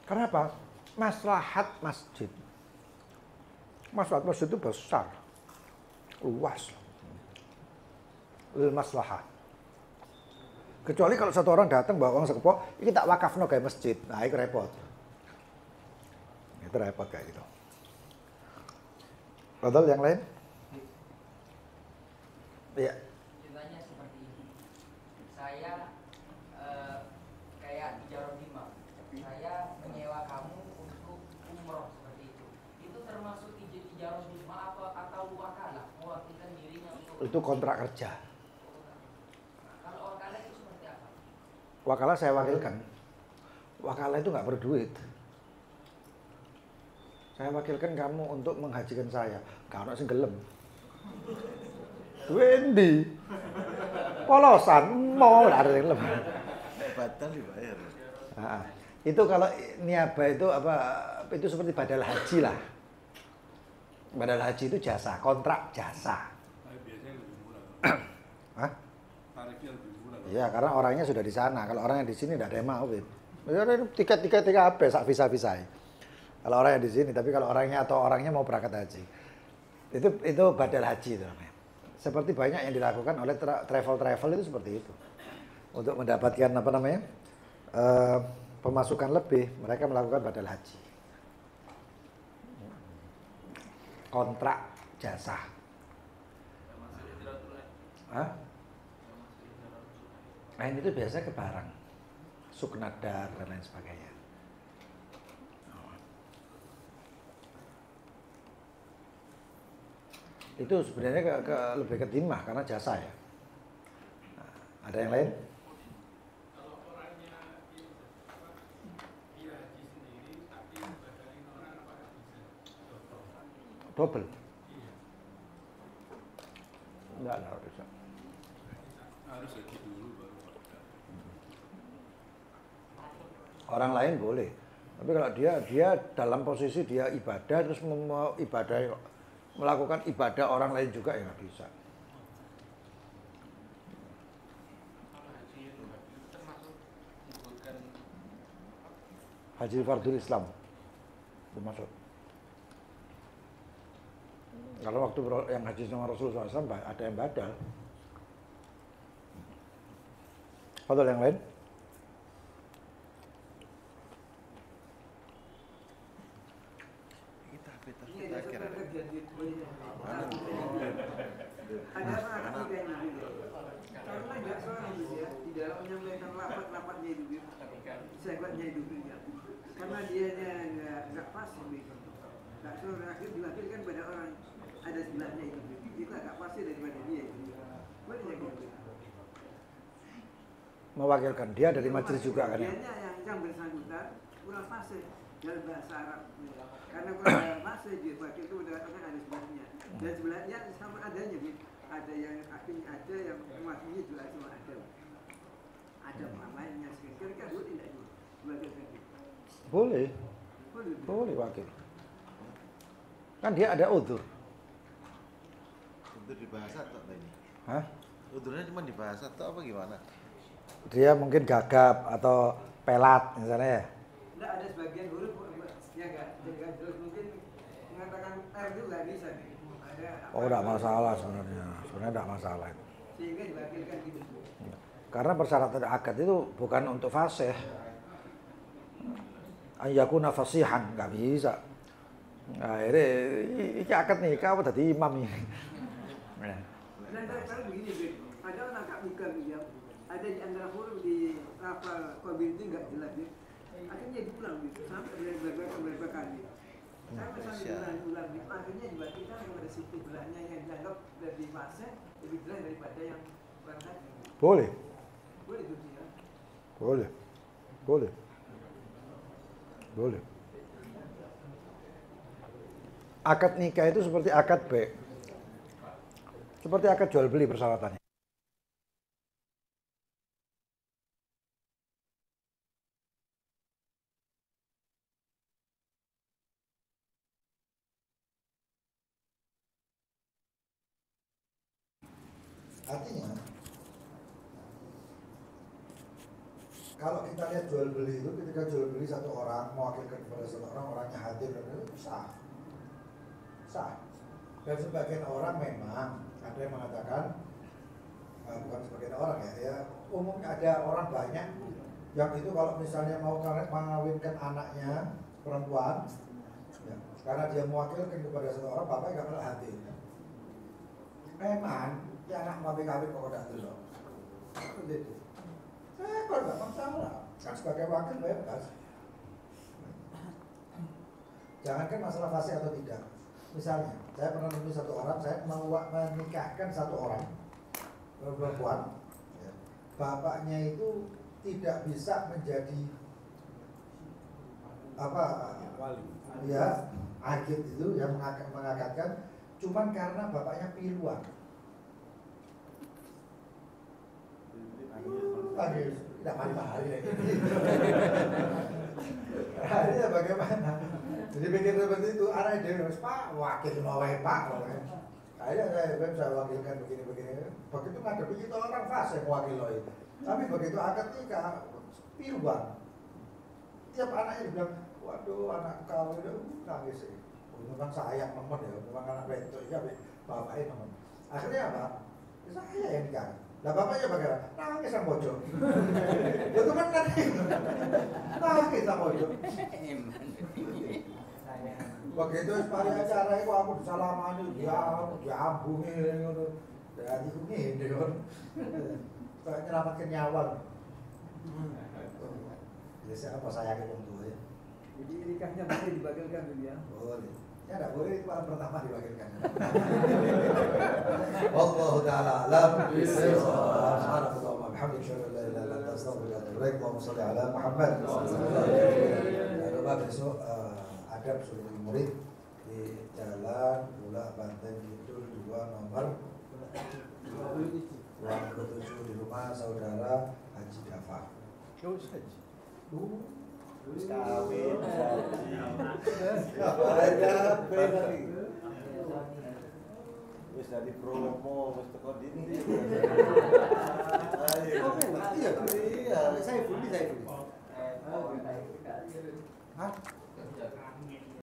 Karena apa? Maslahat masjid. Maslahat masjid itu besar. Luas. Lil maslahat. Kecuali kalau satu orang datang bawa uang sekepok, ini tak wakafno kayak masjid. Nah, itu repot. Itu repot kayak gitu. Padahal yang lain? Iya. Ceritanya seperti ini. Saya kayak ijarah imam. Saya menyewa kamu untuk umroh seperti itu. Itu termasuk ijarah imam atau wakalah? Mewakilkan dirinya untuk. Itu kontrak kerja. Kalau wakalah itu seperti apa? Wakalah saya wakilkan. Wakalah itu nggak perlu duit. Saya wakilkan kamu untuk menghajikan saya. Gak ono sing gelem. Duendi. Polosan mau lah ada yang gelem. Batal dibayar. Nah, itu kalau niaba itu apa? Itu seperti badal haji lah. Badal haji itu jasa, kontrak jasa. Tapi biasanya lebih murah. Hah? Tarifnya lebih murah. Iya, karena orangnya sudah di sana. Kalau orang yang di sini tidak ada yang mau, Bib. Tiket apa? Sak visa. Kalau orang yang di sini, tapi kalau orangnya mau berangkat haji. Itu badal haji itu namanya. Seperti banyak yang dilakukan oleh travel itu seperti itu. Untuk mendapatkan apa namanya? Pemasukan lebih, mereka melakukan badal haji. Kontrak jasa. Hah? Lain itu biasanya ke barang, suknadar dan lain sebagainya. Itu sebenarnya lebih ke timah karena jasa ya. Nah, ada yang lain? Kalau orangnya dia haji sendiri, tapi bayarin orang apakah bisa? Double. Iya. Enggak lah bisa. Harus haji dulu baru. Orang lain boleh. Tapi kalau dia dalam posisi dia ibadah terus mau ibadah melakukan ibadah orang lain juga ya nggak bisa. Haji itu termasuk disebutkan Haji fardul Islam termasuk. Kalau waktu yang haji sama Rasulullah SAW ada yang badal. Fadal yang lain? Ini ada Kita satu kira. kejadian boleh. Ada apa akidahnya gitu. Karena nggak seorang gitu ya, di dalam menyampaikan lapat-lapatnya itu gitu. Sehatnya itu gitu. Karena dia nggak pas gitu. Nggak seorang akhir diwakilkan pada orang ada sebelahnya itu. Kita nggak pasti daripada dia itu. Boleh nggak gitu? Mewakilkan dia dari majelis juga kan ya. Dianya yang bersangkutan kurang fasih dalam bahasa Arab. Karena kurang dalam bahasa dia wakil itu mendapatkan ada sebelahnya. Dan sebelahnya sama adanya gitu. Ada yang akhirnya ada yang mewakili juga cuma ada. Ada orang lainnya kira-kira boleh tidak itu? Diwakilkan gitu. Boleh, Boleh. boleh wakil. Kan dia ada udzur. Untuk dibahas atau ini? Hah? Udurnya cuma dibahas atau apa gimana? Dia mungkin gagap atau pelat misalnya ya. Tidak ada sebagian huruf ya nggak jelas mungkin mengatakan R itu nggak bisa gitu. Ada Oh, enggak masalah sebenarnya. Sebenarnya enggak masalah itu. sehingga diwakilkan gitu. Karena persyaratan akad itu bukan untuk fasih. Ayyakuna fasihan, enggak bisa. Nah, ini akad nih, kau tadi imam ini. Ya. Nah, sekarang begini, Beb. Ada orang tak bukan dia. Ada di antara huruf di lafal qabil itu nggak jelas, Beb. Akhirnya diulang gitu sampai beberapa kali. Sampai ulang gitu. Akhirnya diwakilkan kepada situ belahnya yang dianggap lebih fasih, lebih jelas daripada yang kurang tadi. Boleh, Boleh itu ya. boleh, boleh, boleh. Akad nikah itu seperti akad baik. Seperti akad jual beli persyaratannya. Artinya, kalau kita lihat jual beli itu, ketika jual beli satu orang mewakilkan kepada satu orang, orangnya hadir dan itu sah. Sah. Dan sebagian orang memang ada yang mengatakan bukan sebagian orang ya, umumnya ada orang banyak yang itu kalau misalnya mau mengawinkan anaknya perempuan, ya, karena dia mewakilkan kepada satu orang, bapaknya nggak pernah hadir. Memang ya anak mau kawin kok tidak dulu. Begitu. Saya kalau nggak masalah, kan sebagai wakil bebas. Jangankan masalah fasih atau tidak. Misalnya, saya pernah menemui satu orang, saya mau menikahkan satu orang perempuan, ya. Bapaknya itu tidak bisa menjadi apa Ya, akid itu yang mengakadkan, cuman karena bapaknya piluan. Aduh, tidak mari-mari lagi. Akhirnya bagaimana? Jadi pikir seperti itu, anak dia harus Pak, wakil mau Pak. Akhirnya saya wakilkan begini-begini. Begitu ngadepi kita orang fase wakil loh. Tapi begitu akad nikah, piluan. Tiap anaknya bilang, waduh anak kau itu nangis sih. Memang sayang temen ya, memang anak bentuk ya, bapaknya temen. Akhirnya apa? Saya yang nikah. Lah bapaknya bagaimana? Nangis sang pojok. Itu kan nangis sang pojok. Begitu separi acara itu aku disalamani, diambungi ngono. Dan iku ngene kon. Kayak nyelamatkan nyawa. Ya siapa sayangnya wong tua ya. Jadi nikahnya boleh dibatalkan dulu ya. Boleh. Ya enggak boleh itu malam pertama dibatalkan. Wallahu taala alam. Subhanallah wa bihamdihi la ilaha illa anta astaghfiruka wa atubu ilaik. Allahumma shalli ala Muhammad. Coba besok adab seluruh murid di Jalan Bulak Banten Kidul 2 nomor 27 di rumah saudara Haji Dafa. Terus haji. Wis kawin, wis dari promo, wis teko dindi. Iya, saya beli. Hah?